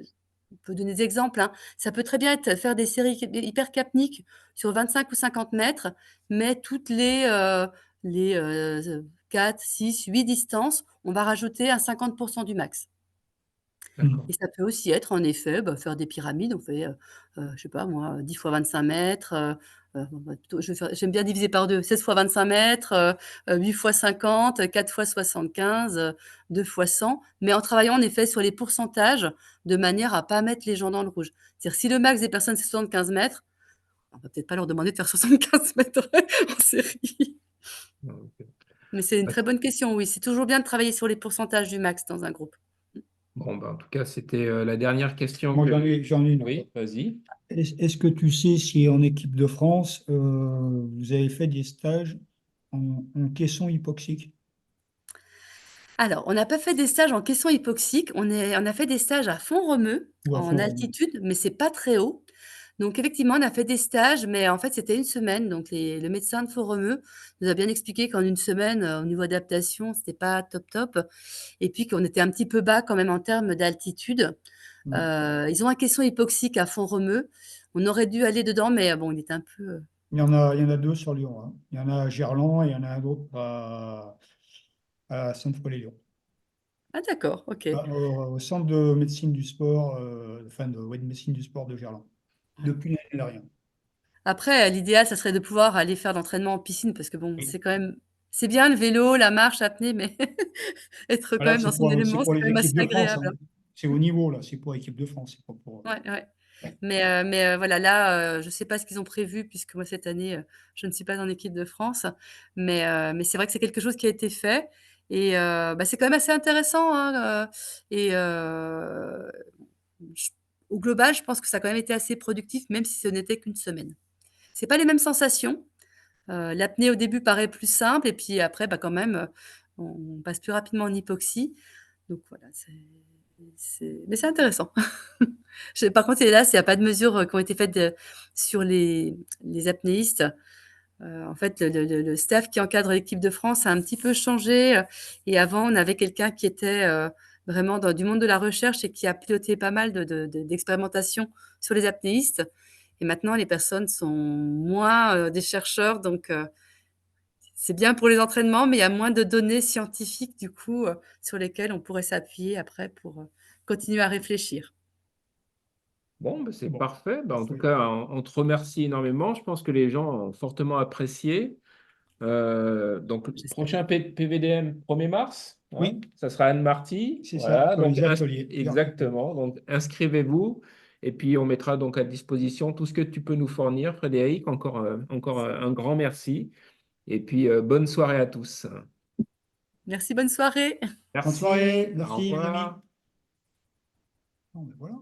[SPEAKER 1] on peut donner des exemples, hein. Ça peut très bien être faire des séries hypercapniques sur 25 ou 50 mètres, mais toutes les 4, 6, 8 distances, on va rajouter un 50 du max.
[SPEAKER 2] D'accord.
[SPEAKER 1] Et ça peut aussi être en effet, bah, faire des pyramides. On fait, je sais pas moi, 10 fois 25 mètres, plutôt j'aime bien diviser par 2, 16 fois 25 mètres, 8 fois 50, 4 fois 75, 2 fois 100, mais en travaillant en effet sur les pourcentages de manière à pas mettre les gens dans le rouge. C'est-à-dire si le max des personnes c'est 75 mètres, on va peut-être pas leur demander de faire 75 mètres en série.
[SPEAKER 2] Ok.
[SPEAKER 1] Mais c'est une très bonne question, oui. C'est toujours bien de travailler sur les pourcentages du max dans un groupe.
[SPEAKER 2] Bon, ben, en tout cas, c'était la dernière question
[SPEAKER 3] Moi,
[SPEAKER 2] que...
[SPEAKER 3] j'en ai une
[SPEAKER 2] Oui,
[SPEAKER 3] encore.
[SPEAKER 2] vas-y.
[SPEAKER 3] Est-ce que tu sais si en équipe de France, vous avez fait des stages en caisson hypoxique
[SPEAKER 1] Alors, on n'a pas fait des stages en caisson hypoxique, on a fait des stages à Font-Romeu,
[SPEAKER 3] ou à
[SPEAKER 1] en
[SPEAKER 3] fond?
[SPEAKER 1] altitude, mais c'est pas très haut. Donc effectivement, on a fait des stages, mais en fait, c'était une semaine. Donc le médecin de Font-Romeu nous a bien expliqué qu'en une semaine, au niveau adaptation, c'était pas top top. Et puis qu'on était un petit peu bas quand même en termes d'altitude. Ils ont un caisson hypoxique à Font-Romeu. On aurait dû aller dedans, mais bon, il était un peu.
[SPEAKER 3] Il y en a deux sur Lyon, hein. Il y en a à Gerland et il y en a un autre à Sainte-Foy-les-Lyons.
[SPEAKER 1] Ah d'accord, ok.
[SPEAKER 3] Au centre de médecine du sport, ouais, de médecine du sport de Gerland.
[SPEAKER 1] Ouais.
[SPEAKER 3] Depuis l'année dernière.
[SPEAKER 1] Après, l'idéal, ça serait de pouvoir aller faire d'entraînement en piscine parce que bon,
[SPEAKER 3] Oui.
[SPEAKER 1] c'est quand même. C'est bien le vélo, la marche, l'apnée, mais être quand
[SPEAKER 3] Voilà,
[SPEAKER 1] même dans son
[SPEAKER 3] c'est
[SPEAKER 1] élément,
[SPEAKER 3] pour
[SPEAKER 1] c'est
[SPEAKER 3] les
[SPEAKER 1] quand même
[SPEAKER 3] équipes
[SPEAKER 1] assez
[SPEAKER 3] de France, hein.
[SPEAKER 1] agréable.
[SPEAKER 3] C'est au niveau, là. C'est pour l'équipe de France. C'est pas pour.
[SPEAKER 1] Ouais, ouais.
[SPEAKER 3] Ouais.
[SPEAKER 1] Mais voilà, là, je ne sais pas ce qu'ils ont prévu puisque moi, cette année, je ne suis pas en équipe de France. Mais c'est vrai que c'est quelque chose qui a été fait et bah, c'est quand même assez intéressant, hein, et j au global, je pense que ça a quand même été assez productif, même si ce n'était qu'une semaine. C'est pas les mêmes sensations. L'apnée, au début, paraît plus simple et puis après, bah, quand même, on passe plus rapidement en hypoxie. Donc voilà, mais c'est intéressant. Par contre, hélas, il y a pas de mesures qui ont été faites sur les apnéistes. En fait, le staff qui encadre l'équipe de France a un petit peu changé. Et avant, on avait quelqu'un qui était vraiment du monde de la recherche et qui a piloté pas mal d'expérimentations sur les apnéistes. Et maintenant, les personnes sont moins des chercheurs, donc c'est bien pour les entraînements, mais il y a moins de données scientifiques, du coup, sur lesquelles on pourrait s'appuyer après pour continuer à réfléchir.
[SPEAKER 2] Bon, ben, c'est
[SPEAKER 3] Bon,
[SPEAKER 2] parfait. Ben, en tout
[SPEAKER 3] parfait.
[SPEAKER 2] cas, on te remercie énormément. Je pense que les gens ont fortement apprécié. Donc,
[SPEAKER 1] J'espère.
[SPEAKER 2] prochain PVDM 1er mars, hein,
[SPEAKER 3] Oui,
[SPEAKER 2] ça sera Anne-Marty.
[SPEAKER 3] c'est ça,
[SPEAKER 2] Voilà,
[SPEAKER 3] sur
[SPEAKER 2] donc
[SPEAKER 3] les ateliers.
[SPEAKER 2] exactement. Donc, inscrivez-vous et puis on mettra donc à disposition tout ce que tu peux nous fournir, Frédéric. Encore un grand merci. Et puis, bonne soirée à tous.
[SPEAKER 1] Merci, bonne soirée.
[SPEAKER 3] Bonne
[SPEAKER 2] Merci.
[SPEAKER 3] soirée,
[SPEAKER 2] Au
[SPEAKER 3] merci les amis.
[SPEAKER 2] revoir.
[SPEAKER 3] Bon, ben voilà.